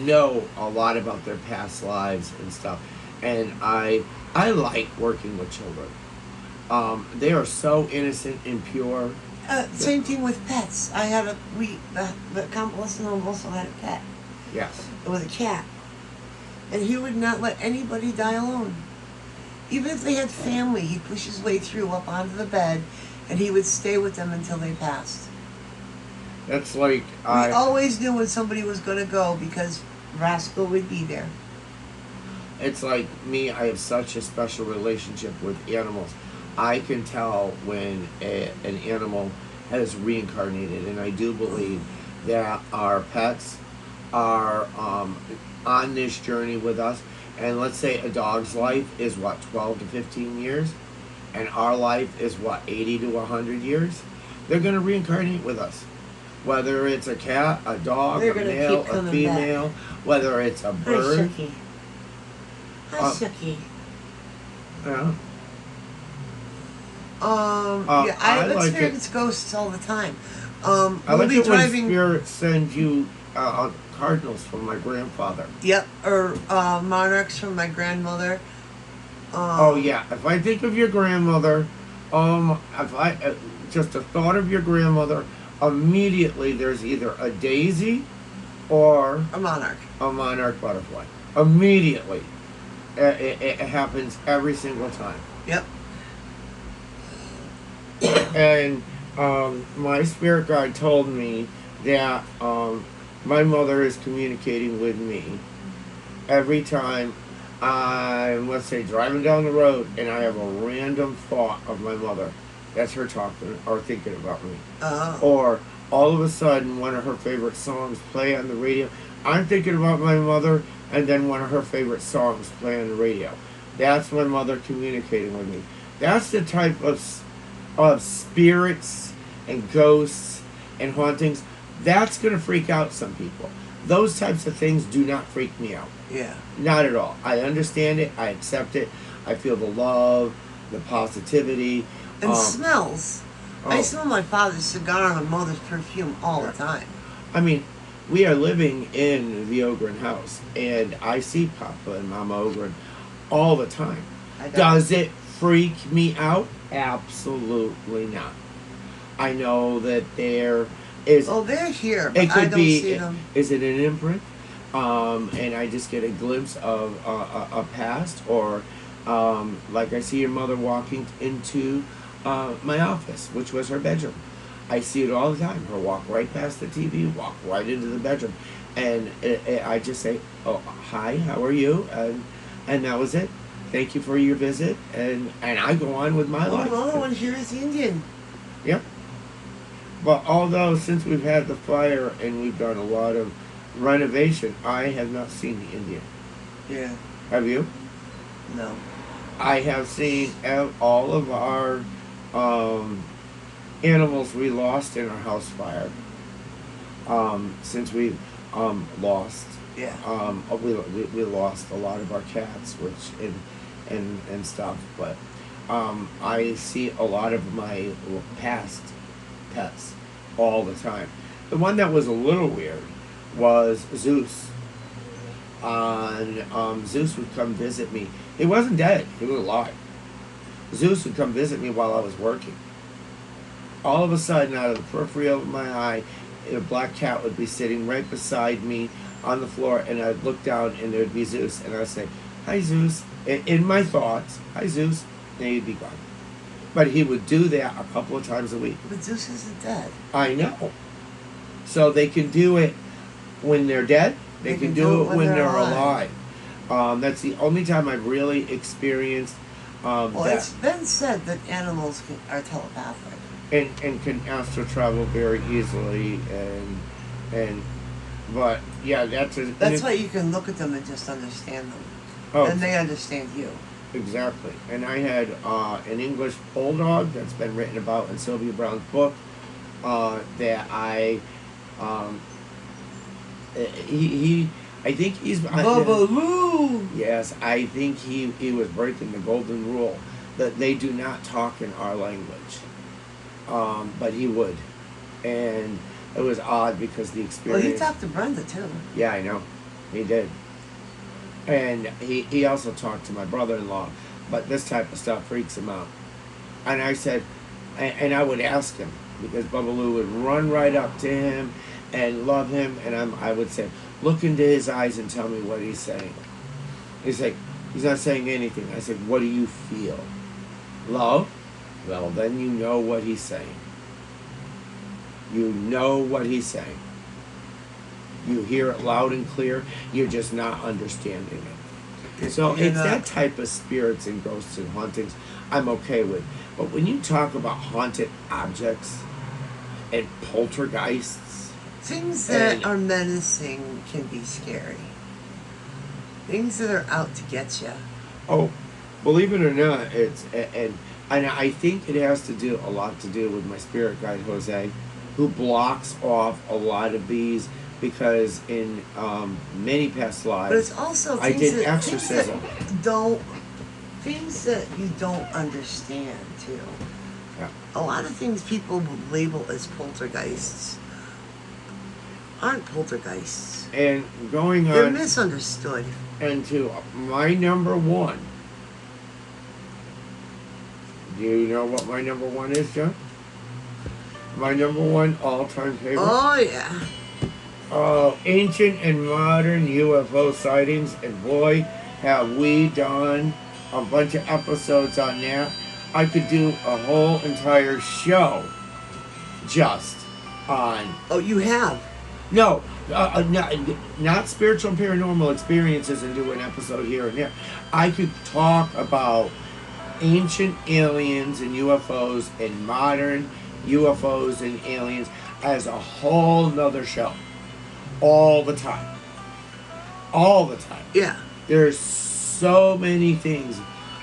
know a lot about their past lives and stuff. And I like working with children. They are so innocent and pure. Same thing with pets. I had the convalescent home also had a pet. Yes. It was a cat. And he would not let anybody die alone. Even if they had family, he'd push his way through up onto the bed, and he would stay with them until they passed. That's like... We always knew when somebody was going to go because Rascal would be there. It's like me, I have such a special relationship with animals. I can tell when an animal has reincarnated, and I do believe that our pets are on this journey with us. And let's say a dog's life is what, 12 to 15 years, and our life is what, 80 to 100 years. They're going to reincarnate with us. Whether it's a cat, a dog, They're a gonna male, keep a coming female, whether it's a Hi, bird. Shucky. Hi, Shucky. Yeah. Yeah, I I've like experienced ghosts all the time. I We'll like be it when driving. spirit sends you cardinals from my grandfather. Yep, or monarchs from my grandmother. Oh yeah, if I think of your grandmother, if I just a thought of your grandmother, immediately there's either a daisy or A monarch. a monarch butterfly. Immediately, it happens every single time. Yep. And my spirit guide told me that my mother is communicating with me every time I'm, let's say, driving down the road and I have a random thought of my mother. That's her talking or thinking about me. Oh. Or all of a sudden, one of her favorite songs play on the radio. I'm thinking about my mother, and then one of her favorite songs play on the radio. That's my mother communicating with me. That's the type of spirits and ghosts and hauntings. That's going to freak out some people. Those types of things do not freak me out. Yeah. Not at all. I understand it. I accept it. I feel the love, the positivity. And smells. I Oh. smell my father's cigar and my mother's perfume all the time. I mean, we are living in the Ogren house, and I see Papa and Mama Ogren all the time. Does it freak me out? Absolutely not. I know that there is. Oh, they're here, but It could I don't be. see them. Is it an imprint? And I just get a glimpse of a past, or like I see your mother walking into my office, which was her bedroom. I see it all the time. Her walk right past the TV, walk right into the bedroom, and I just say, "Oh, hi, how are you?" And that was it. Thank you for your visit, and I go on with my life. The other one here is Indian. Yep. But although since we've had the fire and we've done a lot of renovation, I have not seen the Indian. Yeah. Have you? No. I have seen all of our animals we lost in our house fire. Since we've lost, Yeah. we lost a lot of our cats, which and stuff. But I see a lot of my past pets all the time. The one that was a little weird was Zeus. Zeus would come visit me. He wasn't dead. He was alive. Zeus would come visit me while I was working. All of a sudden, out of the periphery of my eye, a black cat would be sitting right beside me on the floor, and I'd look down, and there'd be Zeus, and I'd say, "Hi, Zeus." In my thoughts, "Hi, Zeus," and he'd be gone. But he would do that a couple of times a week. But Zeus isn't dead. I know. So they can do it when they're dead. They can do it when they're alive. That's the only time I've really experienced Well, that. it's been said that animals are telepathic. And can astral travel very easily, but yeah, That's why you can look at them and just understand them. Oh, And they understand you. exactly. And I had an English bulldog that's been written about in Sylvia Brown's book. That I I think he's Bubbaloo! Yes, I think he was breaking the golden rule that they do not talk in our language. But he would, and it was odd because the Well, experience. he talked to Brenda too. Yeah, I know, he did, and he also talked to my brother-in-law. But this type of stuff freaks him out. And I said, and I would ask him because Bubbaloo would run right up to him and love him, and I would say, look into his eyes and tell me what he's saying. He's like, he's not saying anything. I said, what do you feel? Love? Well, then you know what he's saying. You know what he's saying. You hear it loud and clear. You're just not understanding it. So You're it's not- that type of spirits and ghosts and hauntings I'm okay with. But when you talk about haunted objects and poltergeists, Things that and- are menacing can be scary. Things that are out to get you. oh, believe it or not, it's and I think it has to do a lot to do with my spirit guide Jose, who blocks off a lot of these because in many past lives But it's also I things did that, exorcism. things that you don't understand too. Yeah. A lot of things people label as poltergeists aren't poltergeists. And going They're on misunderstood. into my number one. Do you know what my number one is, John? My number one all-time favorite? Oh yeah. Ancient and modern UFO sightings, and boy, have we done a bunch of episodes on that. I could do a whole entire show just on Oh, you have. no, not spiritual and paranormal experiences and do an episode here and there. I could talk about ancient aliens and UFOs and modern UFOs and aliens as a whole nother show. All the time. All the time. Yeah. There's so many things.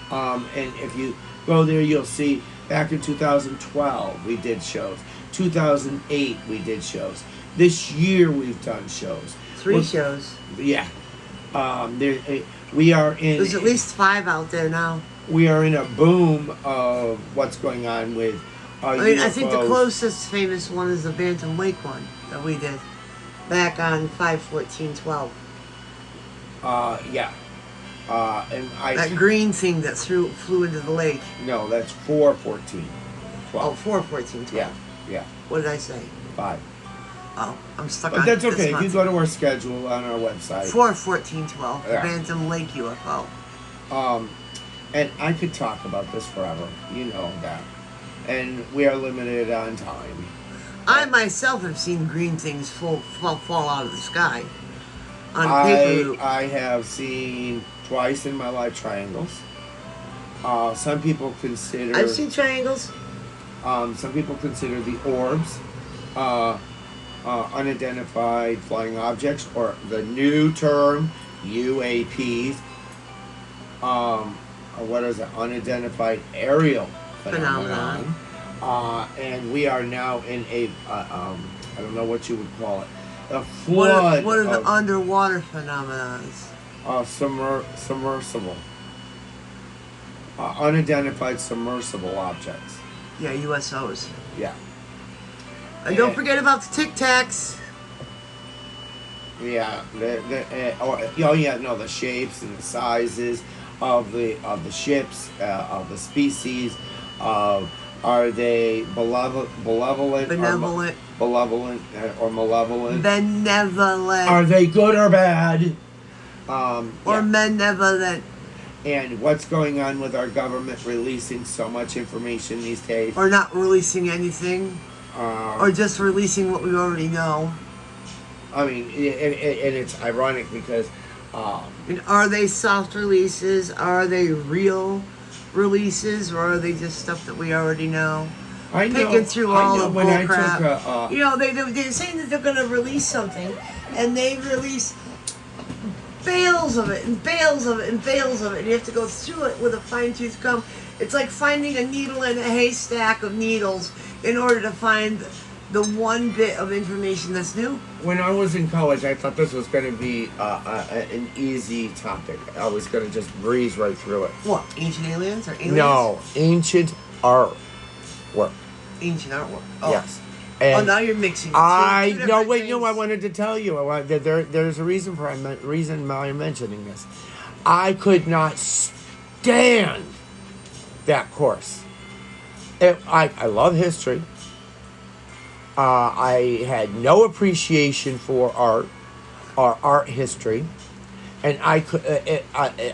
And if you go there, you'll see back in 2012, we did shows. 2008, we did shows. This year, we've done shows. 3 shows. Yeah. We are in. There's at least 5 out there now. We are in a boom of what's going on with. I mean, UFOs. I think the closest famous one is the Bantam Lake one that we did back on 5/14/12. Yeah. And I. That green thing that flew into the lake. No, that's 4/14. Oh, 4/14/12. Yeah. Yeah. What did I say? 5. Oh, I'm stuck But on that's this okay. If you month. go to our schedule on our website. 4/14/12. Yeah. Bantam Lake UFO. And I could talk about this forever. You know that. And we are limited on time. I myself have seen green things fall out of the sky on paper route. I have seen twice in my life triangles. Some people consider. I've seen triangles. Some people consider the orbs unidentified flying objects, or the new term UAPs. What is it? Unidentified aerial phenomenon. And we are now in a I don't know what you would call it, a flood. What are the underwater phenomena? Submersible. Unidentified submersible objects. Yeah, USOs. Yeah. And don't forget about the Tic Tacs. Yeah. The shapes and the sizes of the ships, of the species. Are they benevolent, Benevolent. or malevolent? Benevolent. Are they good or bad? Or Yeah. malevolent. And what's going on with our government releasing so much information these days? Or not releasing anything. Or just releasing what we already know. I mean, and it's ironic because And are they soft releases? Are they real releases? Or are they just stuff that we already know? I know, Picking through all the when I bullcrap. took You know, they're saying that they're going to release something, and they release bales of it, and bales of it, and bales of it, and you have to go through it with a fine-tooth comb. It's like finding a needle in a haystack of needles in order to find the one bit of information that's new. when I was in college, I thought this was going to be an easy topic. I was going to just breeze right through it. What, ancient aliens or aliens? No, ancient art work. Ancient artwork. Oh. Yes. Oh, And now you're mixing. I Two no different wait no things. I wanted to tell you there's a reason for reason why I'm mentioning this. I could not stand that course. I love history. I had no appreciation for art or art history, and I could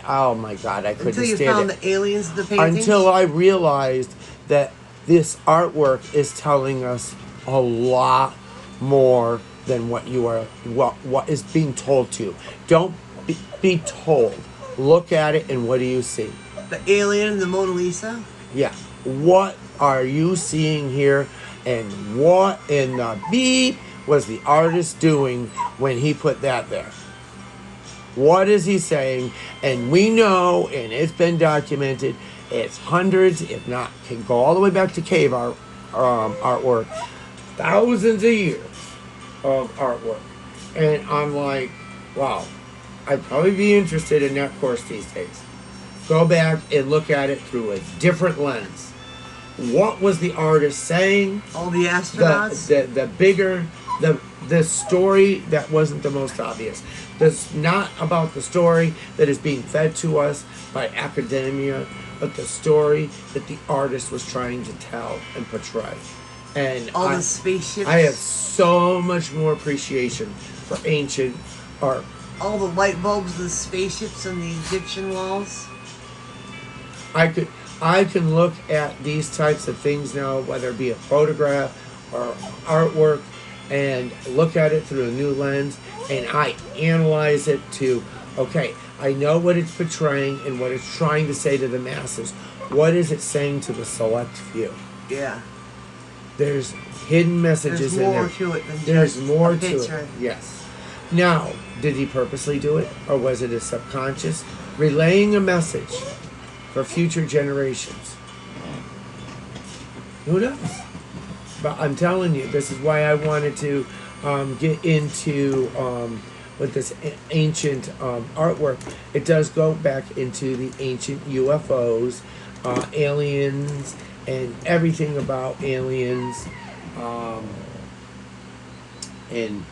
oh my God, I couldn't Until you stand found it. the aliens in the paintings? Until I realized that this artwork is telling us a lot more than what is being told to you. Don't be told. Look at it, and what do you see? The alien and the Mona Lisa. Yeah. What are you seeing here? And what in the beep was the artist doing when he put that there? What is he saying? And we know, and it's been documented, it's hundreds, if not, can go all the way back to cave art, artwork, thousands of years of artwork. And I'm like, wow, I'd probably be interested in that course these days. Go back and look at it through a different lens. What was the artist saying? All the astronauts. The bigger, the story that wasn't the most obvious. It's not about the story that is being fed to us by academia, but the story that the artist was trying to tell and portray. And all the spaceships. I have so much more appreciation for ancient art. All the light bulbs, the spaceships on the Egyptian walls. I can look at these types of things now, whether it be a photograph or artwork, and look at it through a new lens, and I analyze it to, okay, I know what it's portraying and what it's trying to say to the masses. What is it saying to the select few? Yeah. There's hidden messages in there. There's more to it than There's just more a to picture. it. Yes. Now, did he purposely do it, or was it a subconscious relaying a message for future generations? Who knows? But I'm telling you, this is why I wanted to get into with this ancient artwork. It does go back into the ancient UFOs, aliens, and everything about aliens. And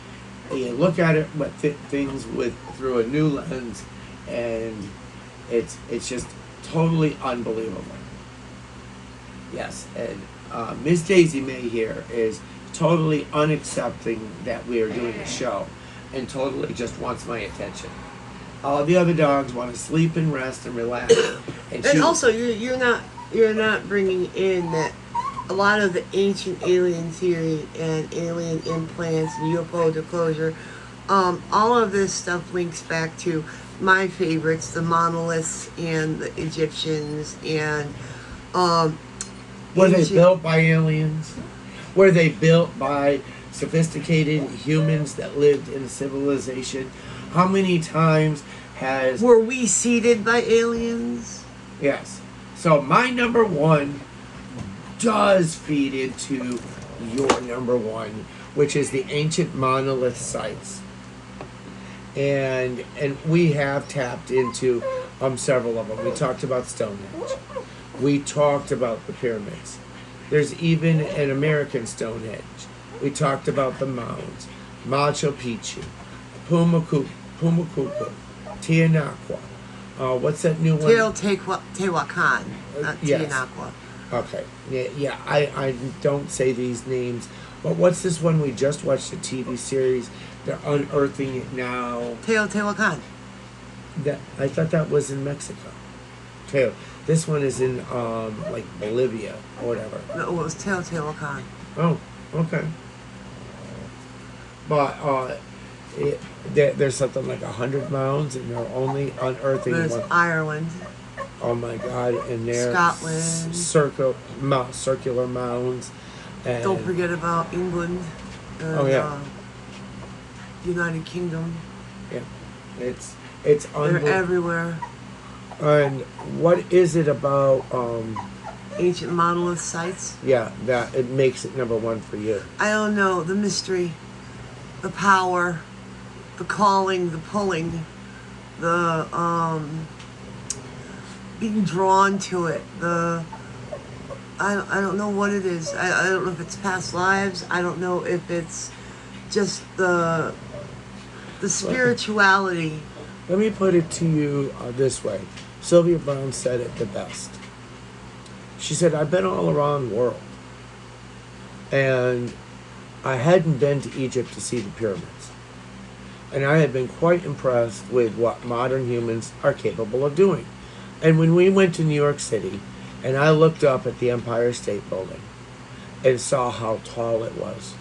you look at it, but things through a new lens, and it's just totally unbelievable. Yes, and Miss Daisy May here is totally unaccepting that we are doing a show, and totally just wants my attention. All the other dogs want to sleep and rest and relax. And also, you're not bringing in that a lot of the ancient alien theory and alien implants and UFO disclosure. All of this stuff links back to my favorites, the monoliths and the Egyptians and were they built by aliens? Were they built by sophisticated humans that lived in a civilization? How many times were we seeded by aliens? Yes. So my number one does feed into your number one, which is the ancient monolith sites. And we have tapped into several of them. We talked about Stonehenge. We talked about the pyramids. There's even an American Stonehenge. We talked about the mounds, Machu Picchu, Pumacucu, Tianaqua. What's that new one? Teotihuacan, not yes. Tianaqua. Okay. Yeah. I don't say these names. But what's this one we just watched, a TV series? They're unearthing it now. Teotihuacan. I thought that was in Mexico. This one is in like Bolivia or whatever. No, it was Teotihuacan. Oh, okay. But there's something like 100 mounds, and they're only unearthing There's one. Ireland. Oh my God! And they're Scotland. Circular mounds. And don't forget about England. And, United Kingdom. Yeah, it's unbelievable. They're everywhere. And what is it about ancient monolith sites? Yeah, that it makes it number one for you. I don't know, the mystery, the power, the calling, the pulling, the being drawn to it. I don't know what it is. I don't know if it's past lives. I don't know if it's just the spirituality. Let me put it to you this way. Sylvia Brown said it the best. She said, I've been all around the world, and I hadn't been to Egypt to see the pyramids. And I had been quite impressed with what modern humans are capable of doing. And when we went to New York City, and I looked up at the Empire State Building and saw how tall it was,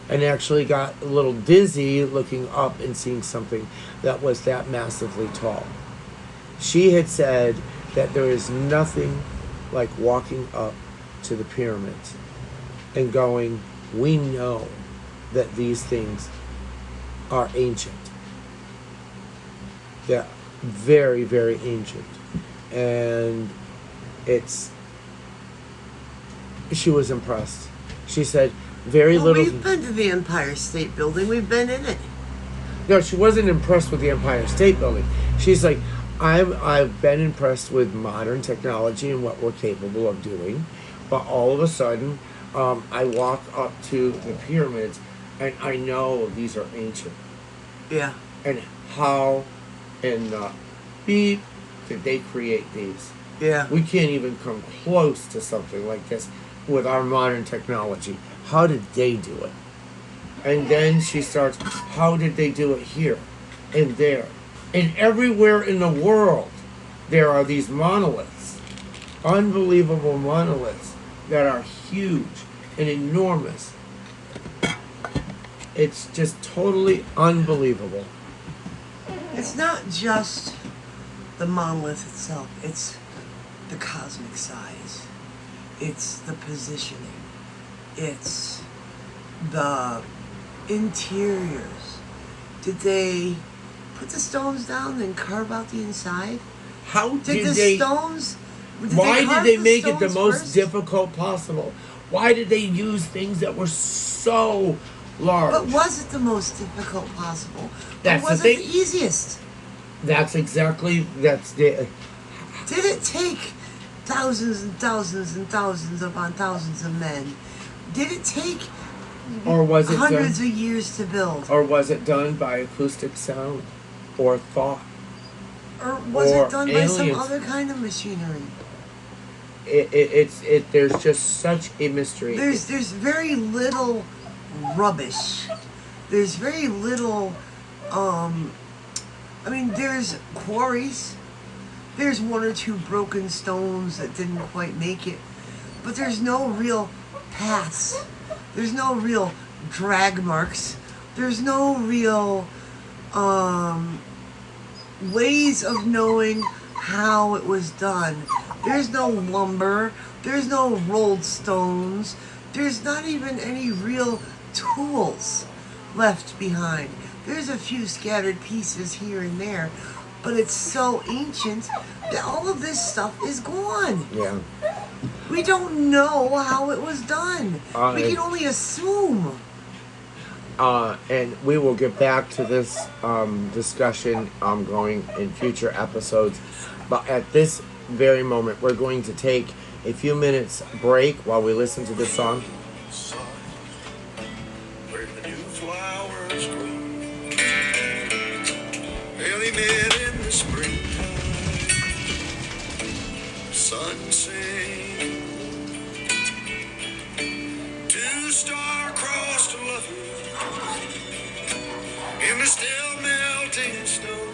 and actually got a little dizzy looking up and seeing something that was that massively tall. She had said that there is nothing like walking up to the pyramids and going, we know that these things are ancient. They're very, very ancient. And she was impressed. She said, very little. We've been to the Empire State Building. We've been in it. No, she wasn't impressed with the Empire State Building. She's like, I've been impressed with modern technology and what we're capable of doing, but all of a sudden, I walk up to the pyramids, and I know these are ancient. Yeah. And how in the beep did they create these? Yeah. We can't even come close to something like this with our modern technology. How did they do it? And then she starts, how did they do it here and there? And everywhere in the world, there are these monoliths, unbelievable monoliths that are huge and enormous. It's just totally unbelievable. It's not just the monolith itself. It's the cosmic size. It's the positioning. It's the interiors. Did they put the stones down and carve out the inside? How Did did the they... stones... Why did they make it the stones most first? difficult possible? Why did they use things that were so large? But was it the most difficult possible? That's or was the it thing. the easiest? That's the... Did it take thousands and thousands and thousands upon thousands of men? Did it take Or was it hundreds done, of years to build? or was it done by acoustic sound or thought? Or was or it done by some aliens? other kind of machinery? There's just such a mystery. There's very little rubbish. There's very little, there's quarries. There's one or two broken stones that didn't quite make it. But there's no real paths. There's no real drag marks. There's no real, ways of knowing how it was done. There's no lumber. There's no rolled stones. There's not even any real tools left behind. There's a few scattered pieces here and there, but it's so ancient that all of this stuff is gone. Yeah. We don't know how it was done. We can only assume. And we will get back to this discussion going in future episodes. But at this very moment, we're going to take a few minutes break while we listen to this song. Where the new flowers grow, well, they met in the springtime. Sun sang, two star-crossed lovers in the still melting snow.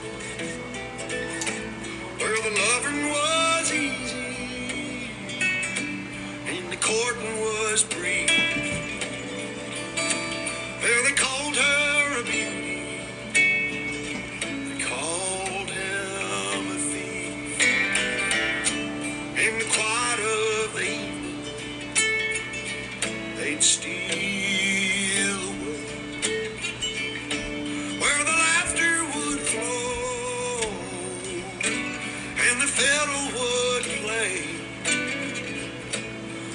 Well, the loving was easy and the courting was brief. Well, they called her a beauty, they called him a thief. In the quiet of the evening, they'd steal away, where the laughter would flow and the fiddle would play.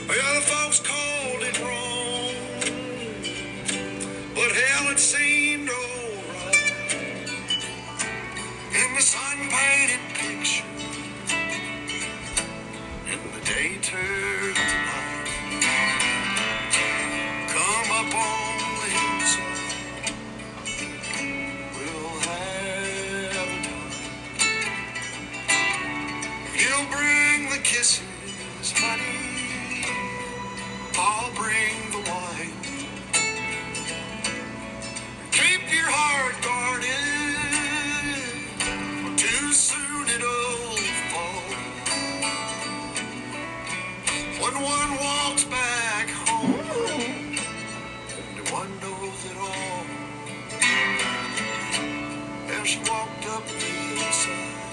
Well, the folks called it wrong, but hell, it seemed alright. In the sun-painted picture, and the day turned to night. Come up on the hillside, we'll have a time. You'll bring the kisses, honey, I'll bring the wine. Keep your heart guarded, for too soon it'll fall. When one walks back home, and one knows it all. Now she walked up the hillside,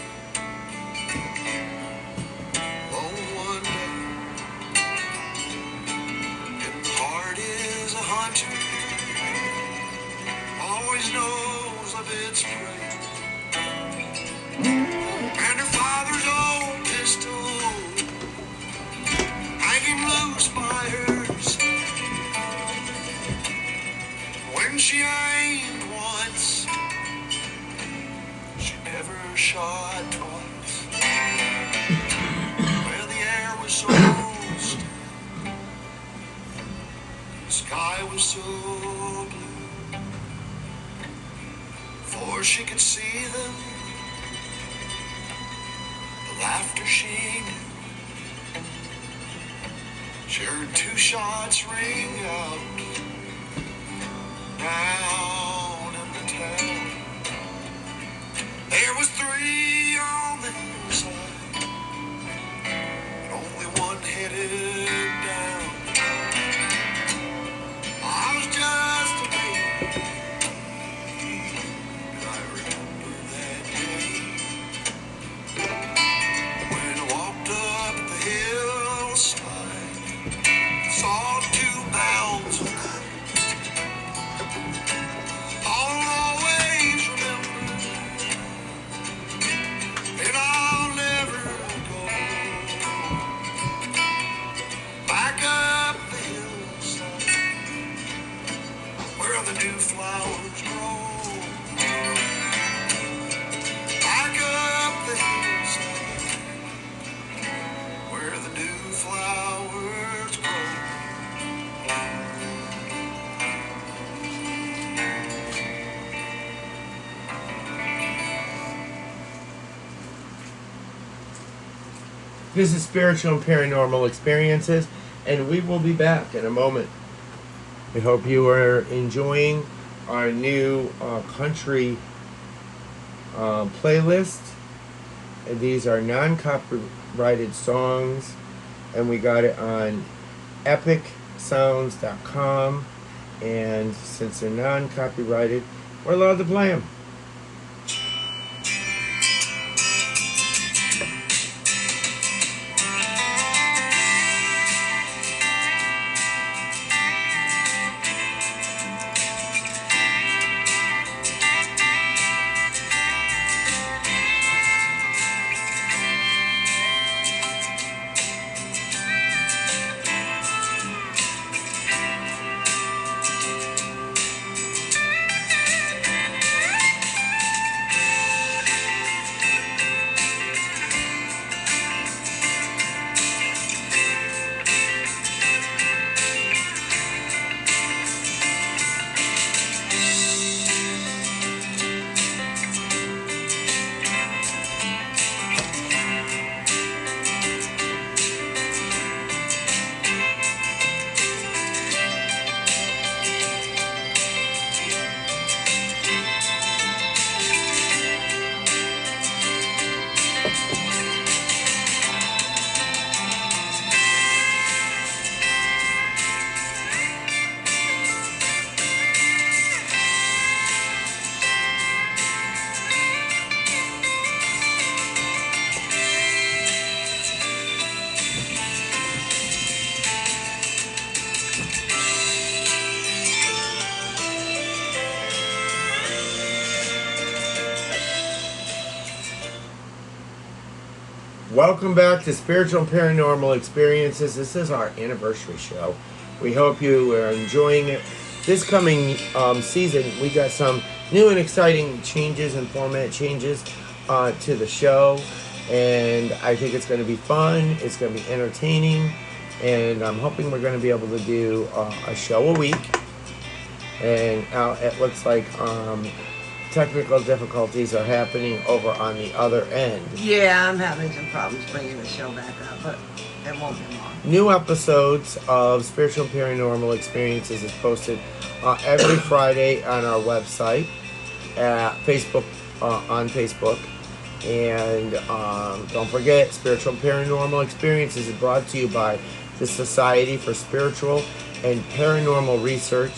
she aimed once, she never shot twice. Well, the air was so still, the sky was so blue, for she could see them, the laughter she knew. She heard two shots ring out down in the town. There was three on the hillside, and only one headed down. I was just a baby, and I remember that day when I walked up the hillside, saw two mounds of light. I'll always remember, and I'll never go back up the hillside where the new flowers grow. Back up the hillside where the new flowers grow. This is Spiritual and Paranormal Experiences, and we will be back in a moment. We hope you are enjoying our new country playlist. And these are non-copyrighted songs, and we got it on epicsounds.com, and since they're non-copyrighted, we're allowed to play them. Welcome back to Spiritual and Paranormal Experiences. This is our anniversary show. We hope you are enjoying it. This coming season, we got some new and exciting changes and format changes to the show. And I think it's going to be fun. It's going to be entertaining. And I'm hoping we're going to be able to do a show a week. And it looks like technical difficulties are happening over on the other end. Yeah, I'm having some problems bringing the show back up, but it won't be long. New episodes of Spiritual and Paranormal Experiences is posted every Friday on our website, at Facebook, on Facebook. And don't forget, Spiritual and Paranormal Experiences is brought to you by the Society for Spiritual and Paranormal Research.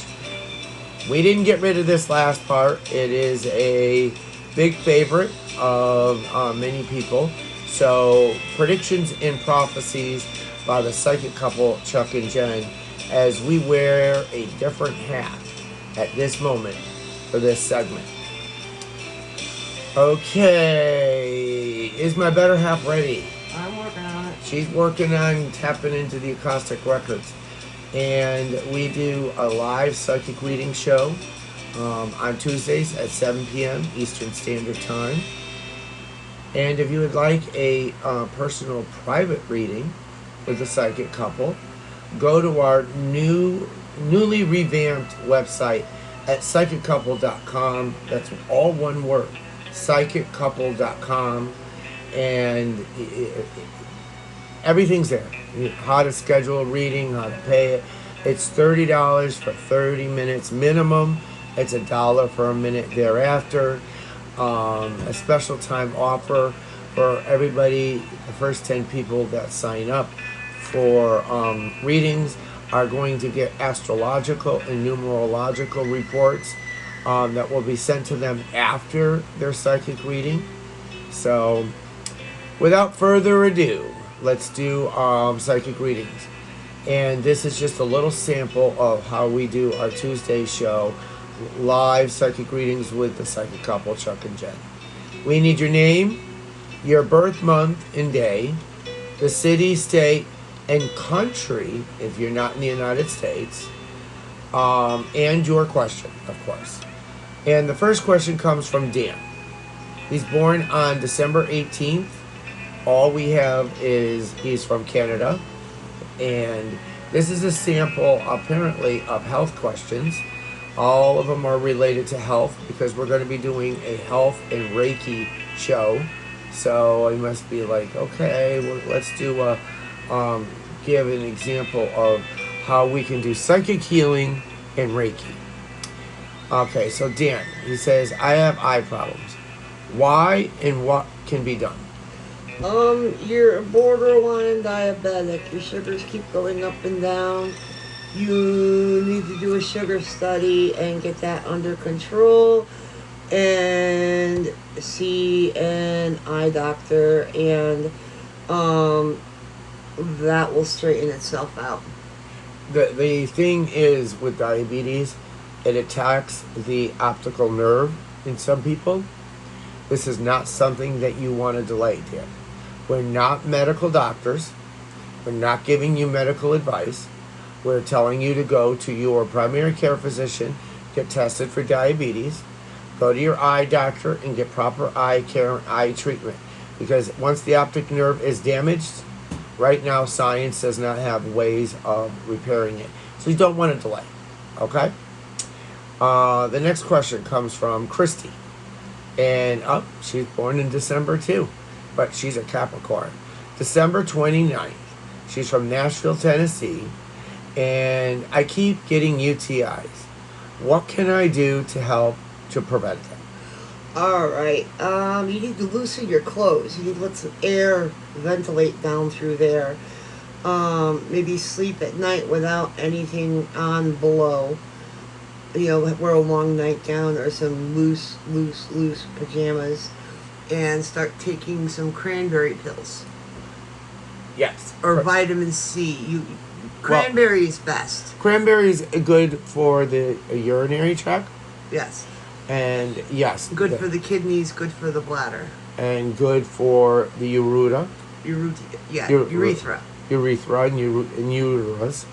We didn't get rid of this last part. It is a big favorite of many people. So, predictions and prophecies by the psychic couple Chuck and Jen, as we wear a different hat at this moment for this segment. Okay, is my better half ready? I'm working on it. She's working on tapping into the acoustic records. And we do a live psychic reading show on Tuesdays at 7 p.m. Eastern Standard Time. And if you would like a personal private reading with a psychic couple, go to our newly revamped website at psychiccouple.com. That's all one word, psychiccouple.com. And everything's there. How to schedule a reading, how to pay it. It's $30 for 30 minutes minimum. It's $1 for a minute thereafter. A special time offer for everybody. The first 10 people that sign up for readings are going to get astrological and numerological reports that will be sent to them after their psychic reading. So, without further ado, let's do psychic readings. And this is just a little sample of how we do our Tuesday show, live psychic readings with the psychic couple, Chuck and Jen. We need your name, your birth month and day, the city, state, and country, if you're not in the United States, and your question, of course. And the first question comes from Dan. He's born on December 18th. All we have is he's from Canada. And this is a sample, apparently, of health questions. All of them are related to health because we're going to be doing a health and Reiki show. So I must be like, okay, well, let's do give an example of how we can do psychic healing and Reiki. Okay, so Dan, he says, I have eye problems. Why and what can be done? You're borderline diabetic. Your sugars keep going up and down. You need to do a sugar study and get that under control and see an eye doctor, and that will straighten itself out. The thing is with diabetes, it attacks the optical nerve in some people. This is not something that you want to delay, Dan. We're not medical doctors. We're not giving you medical advice. We're telling you to go to your primary care physician, get tested for diabetes, go to your eye doctor, and get proper eye care and eye treatment. Because once the optic nerve is damaged, right now science does not have ways of repairing it. So you don't want to delay, okay? The next question comes from Christy. And she's born in December too, but she's a Capricorn. December 29th. She's from Nashville, Tennessee. And I keep getting UTIs. What can I do to help to prevent them? Alright, you need to loosen your clothes. You need to let some air ventilate down through there. Maybe sleep at night without anything on below. You know, wear a long nightgown or some loose pajamas, and start taking some cranberry pills. Yes. Or vitamin C. Cranberry is best. Cranberry is good for the urinary tract. Yes. And yes. Good for the kidneys, good for the bladder. And good for the urethra. Urethra. Urethra and uterus.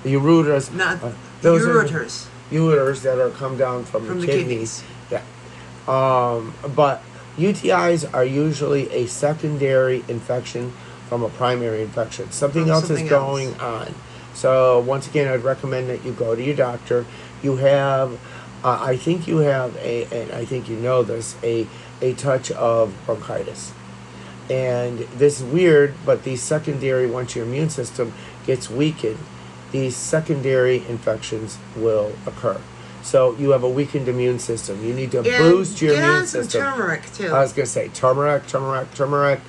The uterus. Not those ureters. Ureters that are come down from the kidneys. Yeah. But UTIs are usually a secondary infection from a primary infection. Something else is going on. So once again, I'd recommend that you go to your doctor. You have, I think you have and I think you know this, a touch of bronchitis. And this is weird, but these secondary, once your immune system gets weakened, these secondary infections will occur. So you have a weakened immune system. You need to boost your immune system. Some turmeric too. I was going to say turmeric.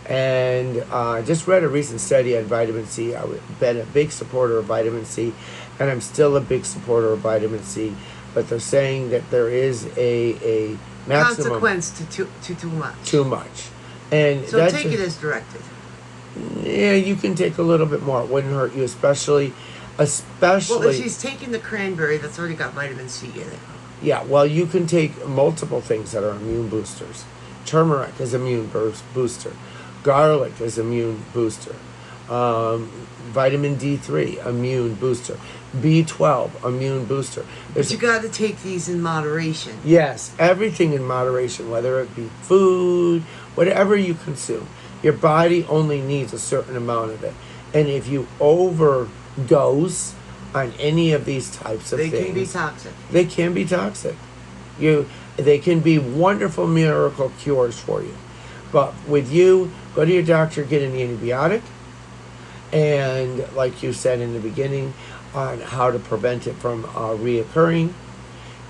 And I just read a recent study on vitamin C. I've been a big supporter of vitamin C, and I'm still a big supporter of vitamin C. But they're saying that there is a maximum consequence to too much. Too much. And so take it as directed. Yeah, you can take a little bit more. It wouldn't hurt you, especially. Well, if she's taking the cranberry, that's already got vitamin C in it. Yeah, well, you can take multiple things that are immune boosters. Turmeric is immune booster. Garlic is immune booster. Vitamin D3, immune booster. B12, immune booster. But you got to take these in moderation. Yes, everything in moderation, whether it be food, whatever you consume. Your body only needs a certain amount of it. And if you overdose on any of these types of things, they can be toxic. They can be toxic. They can be wonderful miracle cures for you. But with you, go to your doctor, get an antibiotic. And like you said in the beginning, on how to prevent it from reoccurring.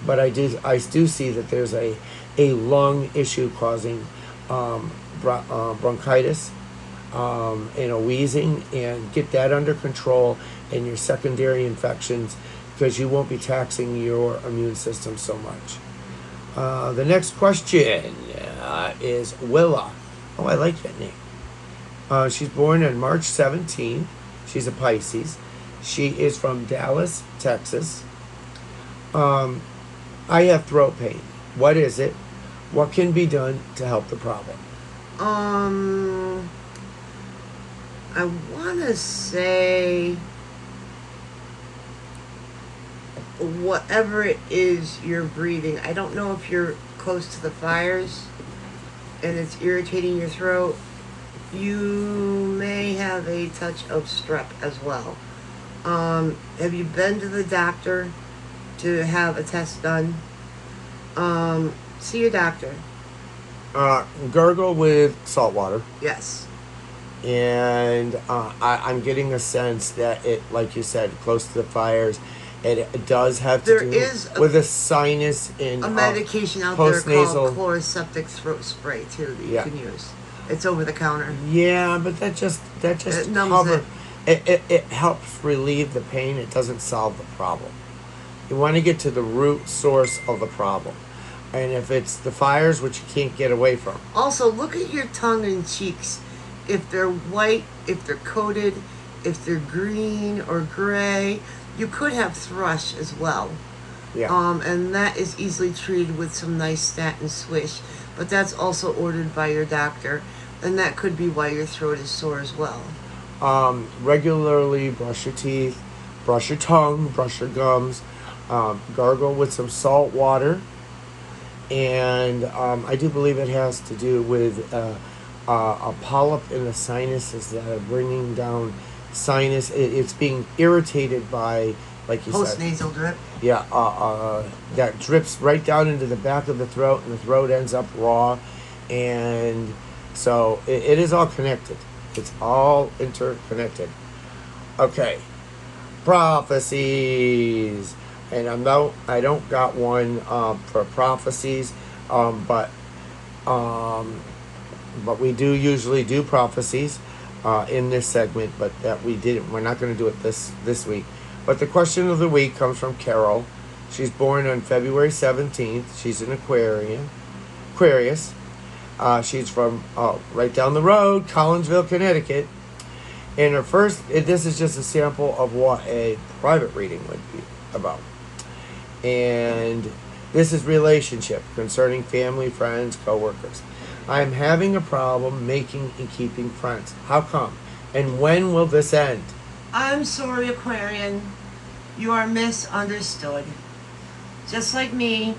But I do see that there's a lung issue causing bronchitis and a wheezing, and get that under control and your secondary infections, because you won't be taxing your immune system so much. The next question is Willa. Oh, I like that name. She's born on March 17th. She's a Pisces. She is from Dallas, Texas. I have throat pain. What is it? What can be done to help the problem? I want to say whatever it is you're breathing. I don't know if you're close to the fires and it's irritating your throat. You may have a touch of strep as well. Have you been to the doctor to have a test done? See your doctor. Gargle with salt water. Yes. And I'm getting a sense that it, like you said, close to the fires, and it does have to do with a sinus and a medication out there called chloroseptic throat spray too that you can use. It's over the counter. Yeah, but that just it numbs covers it helps relieve the pain. It doesn't solve the problem. You want to get to the root source of the problem. And if it's the fires, which you can't get away from. Also, look at your tongue and cheeks. If they're white, if they're coated, if they're green or gray, you could have thrush as well. Yeah. And that is easily treated with some nice statin swish. But that's also ordered by your doctor. And that could be why your throat is sore as well. Regularly brush your teeth, brush your tongue, brush your gums, gargle with some salt water. And I do believe it has to do with a polyp in the sinuses that are bringing down sinus. It's being irritated by, like you said. Post-nasal drip. Yeah, that drips right down into the back of the throat, and the throat ends up raw. And so it is all connected. It's all interconnected. Okay. Prophecies. And I don't got one for prophecies, but we do usually do prophecies in this segment, but that we didn't. We're not going to do it this week. But the question of the week comes from Carol. She's born on February 17th. She's an Aquarius. She's from right down the road, Collinsville, Connecticut. And this is just a sample of what a private reading would be about. And this is relationship concerning family, friends, co-workers. I'm having a problem making and keeping friends. How come? And when will this end? I'm sorry, Aquarian. You are misunderstood. Just like me.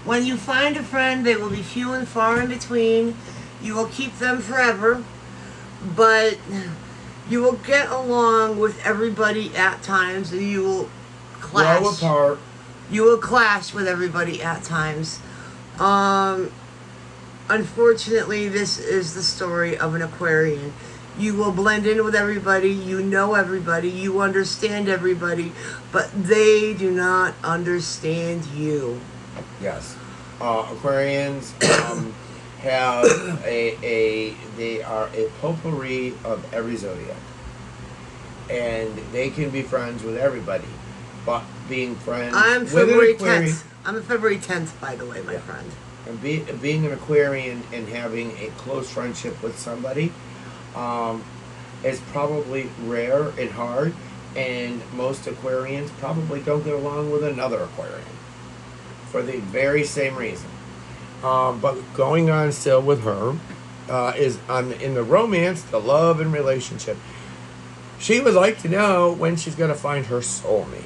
When you find a friend, they will be few and far in between. You will keep them forever. But you will get along with everybody at times, and you will clash. Grow apart. You will clash with everybody at times. Unfortunately, this is the story of an Aquarian. You will blend in with everybody, you know everybody, you understand everybody, but they do not understand you. Yes. Aquarians have they are a potpourri of every zodiac. And they can be friends with everybody. But being friends I'm with February an Aquarian, 10th. I'm a February 10th, by the way, my friend. And being an Aquarian and having a close friendship with somebody is probably rare and hard, and most Aquarians probably don't get along with another Aquarian for the very same reason. But going on still with her is in the romance, the love and relationship. She would like to know when she's going to find her soulmate.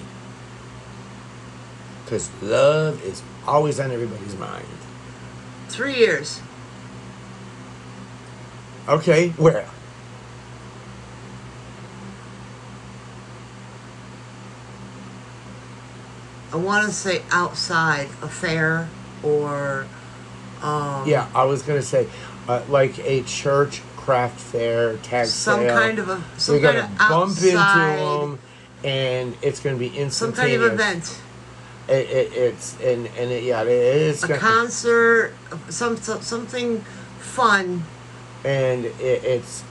Because love is always on everybody's mind. 3 years. Okay, where? I want to say outside a fair or Yeah, I was going to say like a church craft fair, tag some sale. kind of You're going to bump outside, into them, and it's going to be instantaneous. some kind of event. It's a concert, something fun, and it's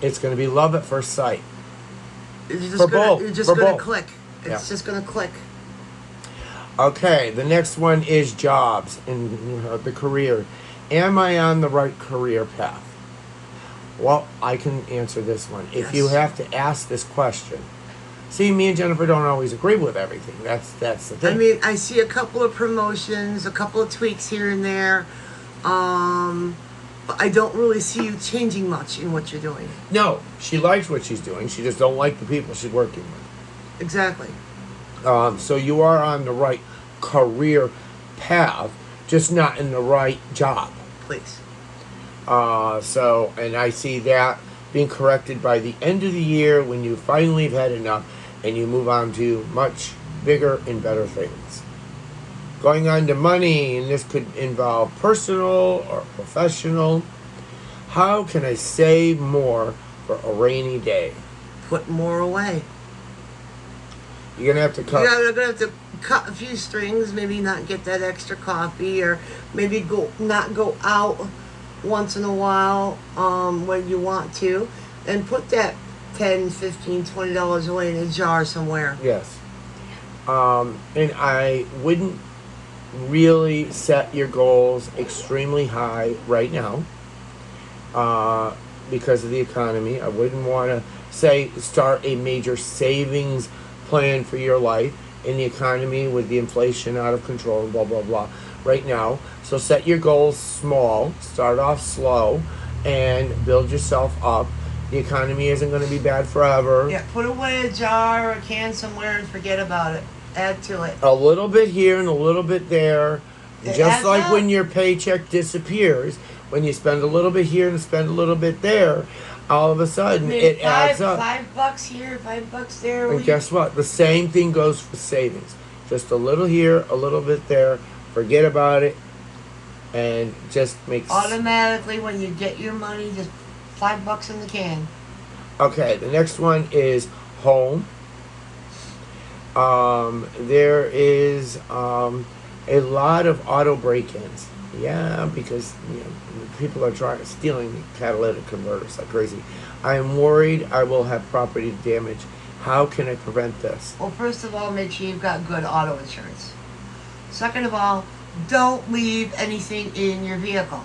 going to be love at first sight. It's For both. It's just For going to both. click. It's just going to click. Okay, the next one is jobs and the career. Am I on the right career path? Well, I can answer this one. If you have to ask this question. See, me and Jennifer don't always agree with everything. That's the thing. I mean, I see a couple of promotions, a couple of tweaks here and there. But I don't really see you changing much in what you're doing. No, she likes what she's doing. She just don't like the people she's working with. Exactly. So you are on the right career path, just not in the right job. Please. And I see that being corrected by the end of the year when you finally have had enough and you move on to much bigger and better things. Going on to money, and this could involve personal or professional. How can I save more for a rainy day? Put more away. You're going to have to cut. You're going to have to cut a few strings, maybe not get that extra coffee, or maybe not go out once in a while when you want to, and put that $10, $15, $20 away in a jar somewhere. Yes. And I wouldn't really set your goals extremely high right now because of the economy. I wouldn't want to say start a major savings plan for your life in the economy with the inflation out of control and blah, blah, blah right now. So set your goals small, start off slow, and build yourself up. The economy isn't going to be bad forever. Yeah, put away a jar or a can somewhere and forget about it. Add to it. A little bit here and a little bit there. It Just adds like up. when your paycheck disappears, when you spend a little bit here and spend a little bit there, all of a sudden it adds up. $5 here, $5 there. And guess what? The same thing goes for savings. Just a little here, a little bit there. Forget about it. And just makes... Automatically, when you get your money, just $5 in the can. Okay, the next one is home. There is a lot of auto break-ins. Yeah, because people are stealing catalytic converters like crazy. I am worried I will have property damage. How can I prevent this? Well, first of all, make sure you've got good auto insurance. Second of all, don't leave anything in your vehicle.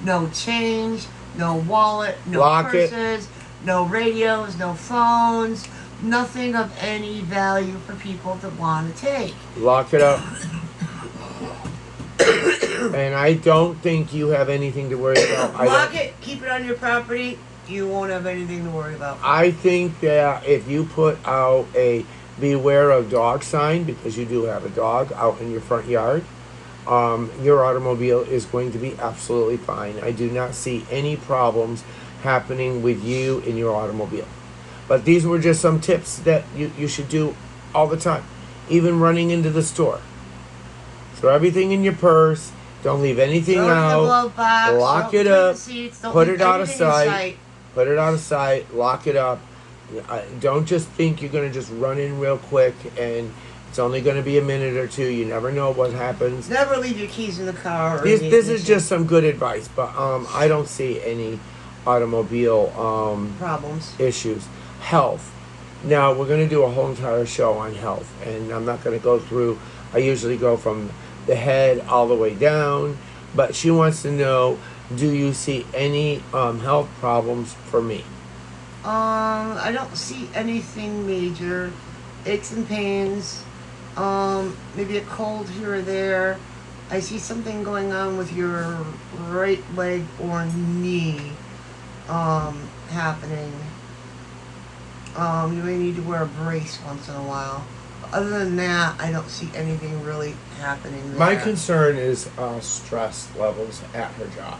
No change, no wallet, no Lock it. purses, no radios, no phones, nothing of any value for people to want to take. Lock it up. And I don't think you have anything to worry about. Lock it, keep it on your property. You won't have anything to worry about. I think that if you put out a beware of dog sign, because you do have a dog out in your front yard, your automobile is going to be absolutely fine. I do not see any problems happening with you in your automobile. But these were just some tips that you should do all the time, even running into the store. Throw everything in your purse. Don't leave anything Throw it in the out. glove box. Lock Don't it clean up. the seats. Don't Put leave it out of anything in sight. Put it out of sight. Lock it up. Don't just think you're going to just run in real quick and it's only going to be a minute or two. You never know what happens. Never leave your keys in the car. Or This in the is ignition. just some good advice, but I don't see any automobile problems. issues. Health. Now, we're going to do a whole entire show on health, and I'm not going to go through. I usually go from the head all the way down, but she wants to know, do you see any health problems for me? I don't see anything major. Aches and pains. Maybe a cold here or there. I see something going on with your right leg or knee happening. You may need to wear a brace once in a while. But other than that, I don't see anything really happening there. My concern is stress levels at her job.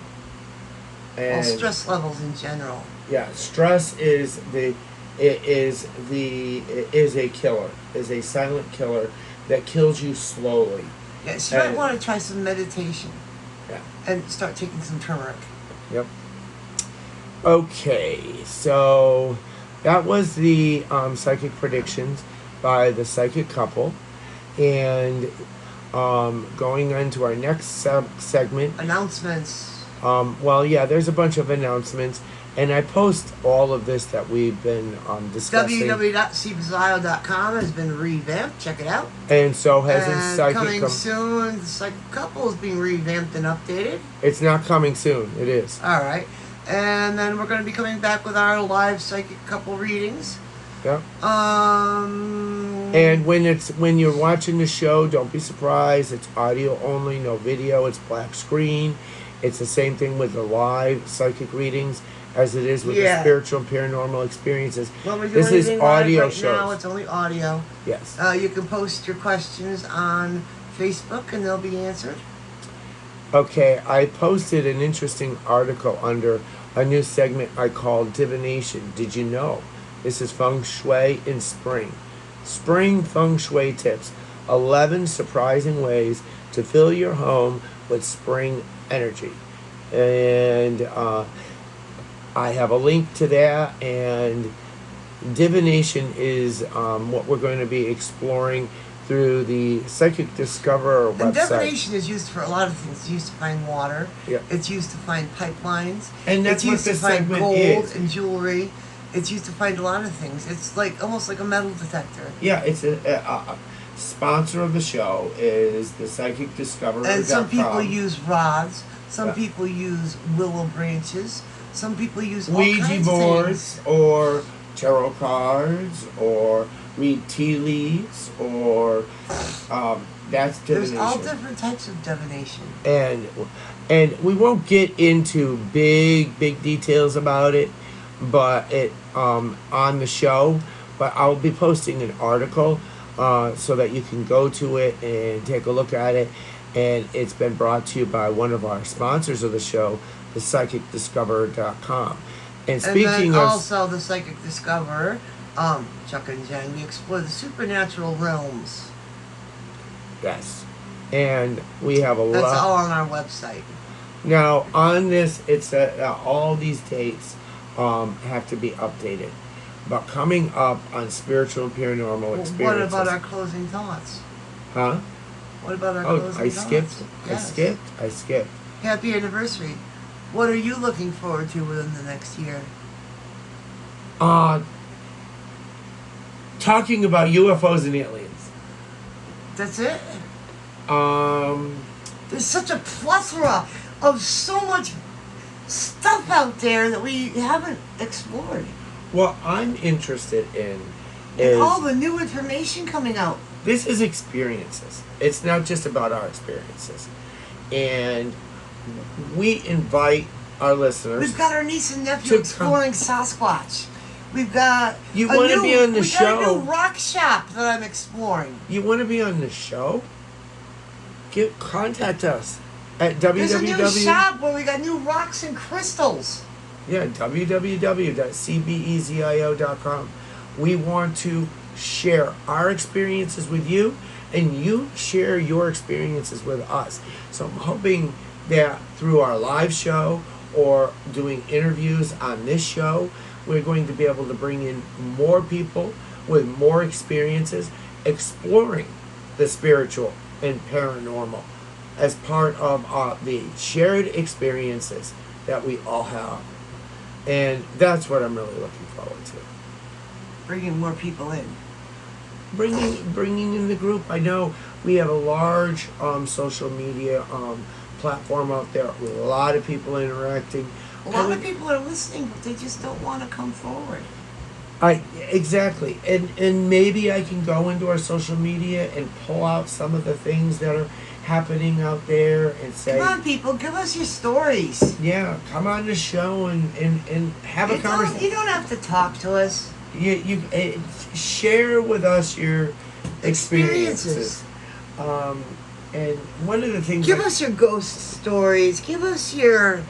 Well, And stress levels in general. yeah, stress is a killer, is a silent killer that kills you slowly. Yeah, so you might And- want to try some meditation. Yeah. And start taking some turmeric. Yep. Okay, so that was the psychic predictions by the psychic couple, and going on to our next segment. Announcements. Well, yeah, there's a bunch of announcements, and I post all of this that we've been discussing. www.Cbezio.com has been revamped. Check it out. And so has And its psychic. coming soon, the psychic couple is being revamped and updated. It's not coming soon. It is. All right. And then we're going to be coming back with our live psychic couple readings. Yeah. Um. And when you're watching the show, don't be surprised. It's audio only, no video. It's black screen. It's the same thing with the live psychic readings as it is with the spiritual and paranormal experiences. When we do This is anything audio live right shows. now, it's only audio. Yes. You can post your questions on Facebook and they'll be answered. Okay, I posted an interesting article under a new segment I called Divination. Did you know? This is Feng Shui in Spring. Spring Feng Shui tips. 11 surprising ways to fill your home with spring energy. And I have a link to that. And divination is what we're going to be exploring through the Psychic Discoverer website. And divination is used for a lot of things. It's used to find water. Yeah. It's used to find pipelines. And that's it's what used this to find segment gold is. and jewelry. It's used to find a lot of things. It's like almost like a metal detector. Yeah, it's a sponsor of the show is the Psychic Discoverer. And some people use rods. Some Yeah. people use willow branches. Some people use all Ouija kinds boards of things. or tarot cards or read tea leaves or that's divination. There's all different types of divination. And we won't get into big details about it, but it on the show. But I'll be posting an article so that you can go to it and take a look at it. And it's been brought to you by one of our sponsors of the show, the PsychicDiscoverer.com. And speaking and then of also the Psychic Discoverer, Chuck and Jen, we explore the supernatural realms. yes, and we have a That's lot. all on our website. Now on this, it's all these dates have to be updated. But coming up on spiritual and paranormal Well, experiences. what about our closing thoughts? Huh? What about our Oh, closing I thoughts? skipped. Yes. I skipped. Happy anniversary. What are you looking forward to within the next year? Talking about UFOs and aliens. That's it? Um, There's such a plethora of so much stuff out there that we haven't explored. what I'm interested in And is all the new information coming out. this is experiences. It's not just about our experiences. And we invite our listeners. We've got our niece and nephew To come. exploring Sasquatch. We've got You wanna be on the we got a show? new rock shop that I'm exploring. You want to be on the show? Contact us at There's a new www. shop where we got new rocks and crystals. Yeah, www.Cbezio.com. We want to share our experiences with you, and you share your experiences with us. So I'm hoping that through our live show or doing interviews on this show, we're going to be able to bring in more people with more experiences exploring the spiritual and paranormal as part of the shared experiences that we all have. And that's what I'm really looking forward to. Bringing more people in. Bringing in the group. I know we have a large social media platform out there with a lot of people interacting. A lot of people are listening, but they just don't want to come forward. Exactly. And maybe I can go into our social media and pull out some of the things that are happening out there and say, Come on, people, give us your stories. yeah, come on the show and have a conversation. You don't have to talk to us. share with us your experiences. And one of the things. Give us your ghost stories. Give us your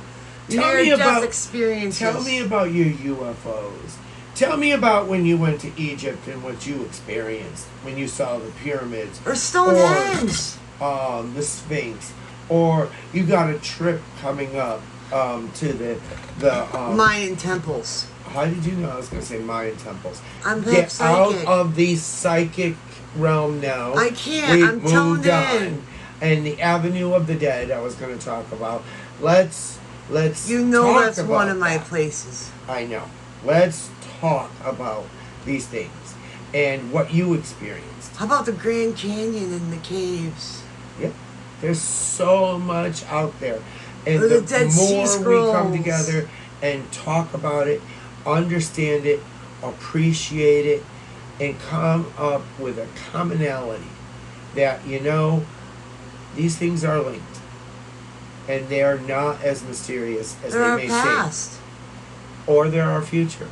near-death experiences. Tell me about your UFOs. Tell me about when you went to Egypt and what you experienced when you saw the pyramids. Or Stonehenge. The Sphinx. Or you got a trip coming up to the Mayan temples. How did you know I was going to say Mayan temples? I'm Get psychic. out of the psychic realm now. I can't. We've I'm toned in. And the Avenue of the Dead I was going to talk about. Let's You know talk that's about one of my that. places. I know. Let's talk about these things and what you experienced. How about the Grand Canyon and the caves? Yep. There's so much out there. And Or the the Dead Sea more we Scrolls. come together and talk about it, understand it, appreciate it, and come up with a commonality that, these things are linked. And they are not as mysterious as They're they our may past. seem. Or they're our future.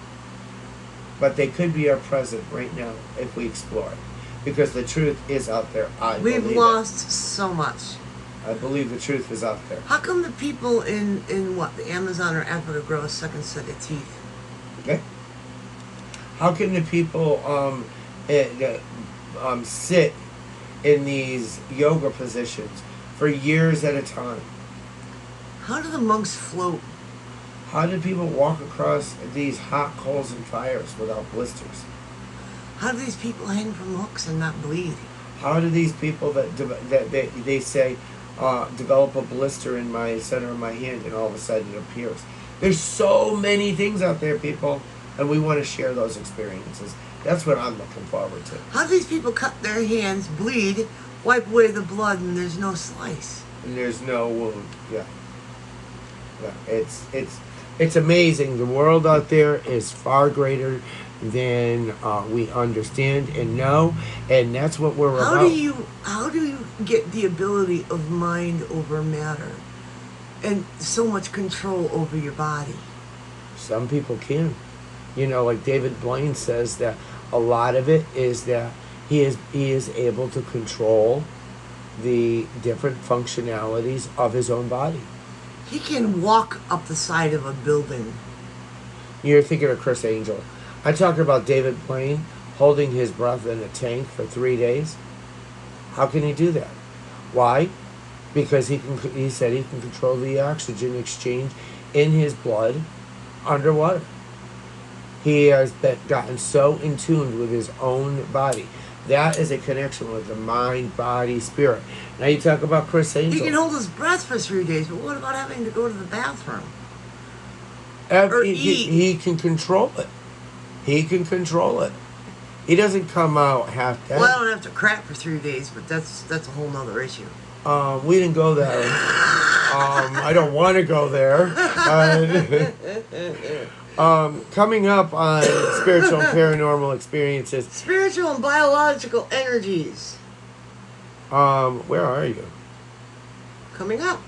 But they could be our present right now if we explore it. Because the truth is out there. We've lost so much. I believe the truth is out there. How come the people in the Amazon or Africa grow a second set of teeth? Okay. How can the people sit in these yoga positions for years at a time? How do the monks float? How do people walk across these hot coals and fires without blisters? How do these people hang from hooks and not bleed? How do these people that they say develop a blister in my center of my hand and all of a sudden it appears? There's so many things out there, people, and we want to share those experiences. That's what I'm looking forward to. How do these people cut their hands, bleed, wipe away the blood, and there's no slice? And there's no wound. Yeah. It's amazing. The world out there is far greater than we understand and know, and that's what we're about. How do you get the ability of mind over matter and so much control over your body? Some people can. Like David Blaine says that a lot of it is that he is able to control the different functionalities of his own body. He can walk up the side of a building. You're thinking of Chris Angel. I talked about David Blaine holding his breath in a tank for 3 days. How can he do that? Why? Because he said he can control the oxygen exchange in his blood underwater. He has gotten so in tune with his own body. That is a connection with the mind, body, spirit. Now you talk about Chris Angel. He can hold his breath for 3 days, but what about having to go to the bathroom? He can control it. He can control it. He doesn't come out half dead. Well, I don't have to crap for 3 days, but that's a whole nother issue. We didn't go there. I don't want to go there. Coming up on spiritual and paranormal experiences. Spiritual and biological energies. Where are you? Coming up.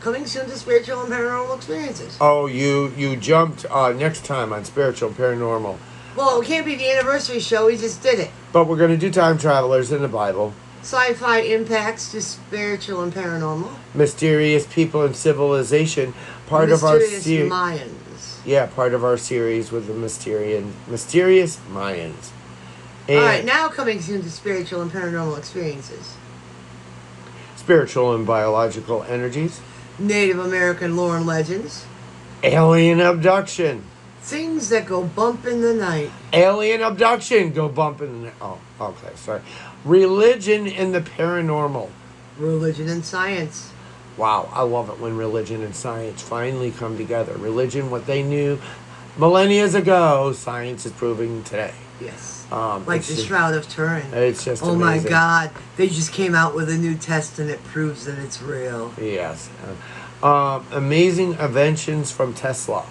Coming soon to spiritual and paranormal experiences. Oh, you jumped next time on spiritual and paranormal. Well, it can't be the anniversary show. We just did it. But we're going to do time travelers in the Bible. Sci-fi impacts to spiritual and paranormal. Mysterious people and civilization. Part of our Mysterious Mayans. Yeah, part of our series with the mysterious Mayans. And all right, now coming soon to spiritual and paranormal experiences. Spiritual and biological energies. Native American lore and legends. Alien abduction. Things that go bump in the night. Alien abduction. Go bump in the night. Oh, okay, sorry. Religion and the paranormal. Religion and science. Wow, I love it when religion and science finally come together. Religion, what they knew millennia ago, science is proving today. Yes. Like the Shroud of Turin. It's just amazing. amazing. My God. They just came out with a new test and it proves that it's real. Yes. Amazing inventions from Tesla.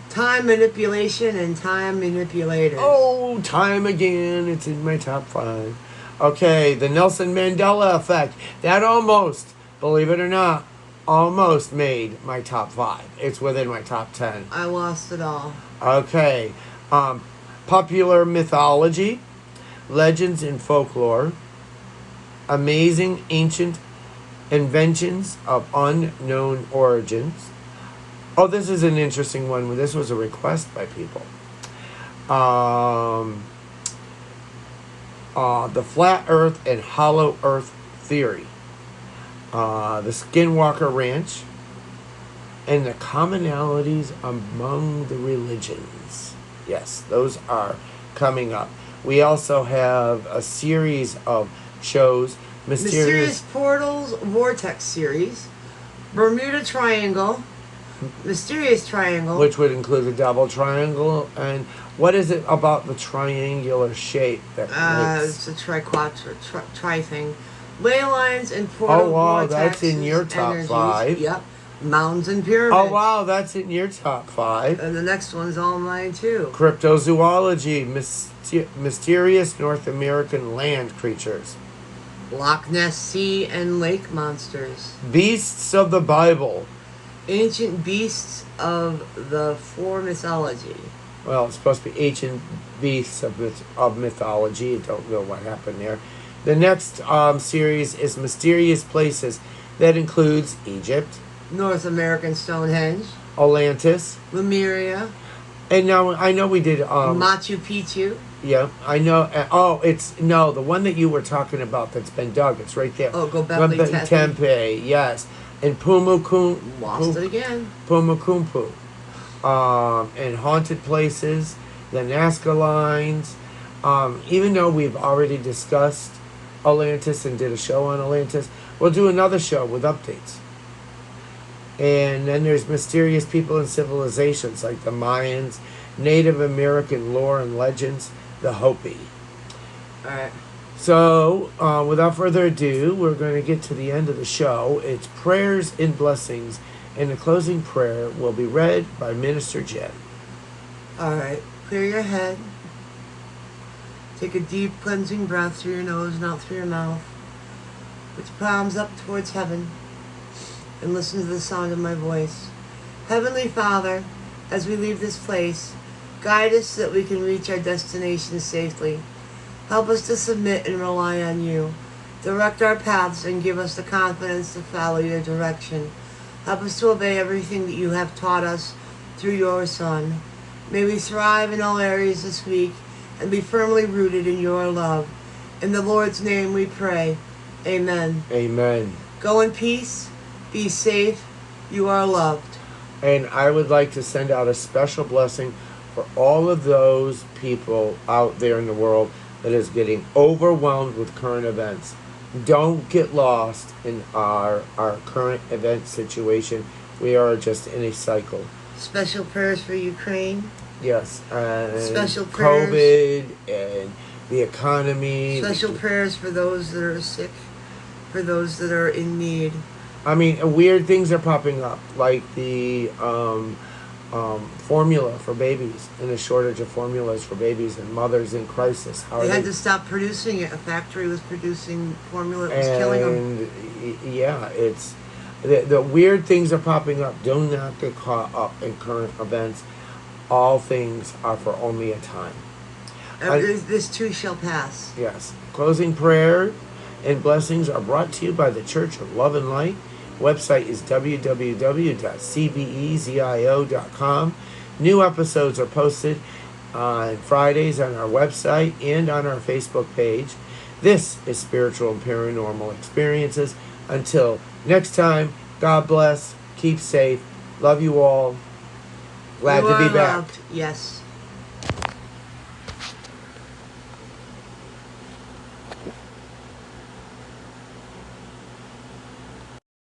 Time manipulation and time manipulators. Oh, time again. It's in my top 5. Okay, the Nelson Mandela effect. That almost, believe it or not, almost made my top 5. It's within my top 10. I lost it all. Okay. popular mythology, legends and folklore, amazing ancient inventions of unknown origins. Oh, this is an interesting one. This was a request by people. The flat earth and hollow earth theory. The Skinwalker Ranch. And the commonalities among the religions. Yes, those are coming up. We also have a series of shows. Mysterious Portals Vortex series. Bermuda Triangle. Mysterious Triangle. Which would include the double triangle. And what is it about the triangular shape that makes... It's a tri thing. Ley lines and portal Oh, wow, vortexes, that's in your top energies. 5. Yep. Mounds and pyramids. Oh, wow, that's in your top 5. And the next one's all mine, too. Cryptozoology, mysterious North American land creatures. Loch Ness Sea and Lake Monsters. Beasts of the Bible. Ancient beasts of the four mythology. Well, it's supposed to be ancient beasts of mythology. I don't know what happened there. The next series is Mysterious Places. That includes Egypt, North American Stonehenge. Atlantis. Lemuria. And now, I know we did... Machu Picchu. Yeah, I know. The one that you were talking about that's been dug. It's right there. Oh, Gobekli Tepe, yes. And Pumakumpu. Lost it again. Pumakumpu. And haunted places, the Nazca lines. Even though we've already discussed Atlantis and did a show on Atlantis, we'll do another show with updates. And then there's mysterious people and civilizations like the Mayans, Native American lore and legends, the Hopi. All right. So, without further ado, we're going to get to the end of the show. It's prayers and blessings, and the closing prayer will be read by Minister Jen. All right. Clear your head. Take a deep cleansing breath through your nose and out through your mouth. Put your palms up towards heaven and listen to the sound of my voice. Heavenly Father, as we leave this place, guide us so that we can reach our destination safely. Help us to submit and rely on you. Direct our paths and give us the confidence to follow your direction. Help us to obey everything that you have taught us through your Son. May we thrive in all areas this week and be firmly rooted in your love. In the Lord's name we pray. Amen. Amen. Go in peace. Be safe. You are loved. And I would like to send out a special blessing for all of those people out there in the world that is getting overwhelmed with current events. Don't get lost in our current event situation. We are just in a cycle. Special prayers for Ukraine. Yes. And special prayers. COVID and the economy. Special prayers for those that are sick, for those that are in need. I mean, weird things are popping up, like the formula for babies, and a shortage of formulas for babies and mothers in crisis. They had to stop producing it. A factory was producing formula that was killing them. Yeah, it's the weird things are popping up. Do not get caught up in current events. All things are for only a time. This too shall pass. Yes. Closing prayer and blessings are brought to you by the Church of Love and Light. Website is www.CBEZIO.com. New episodes are posted on Fridays on our website and on our Facebook page. This is Spiritual and Paranormal Experiences. Until next time, God bless, keep safe, love you all. Glad to be back. Loved. Yes.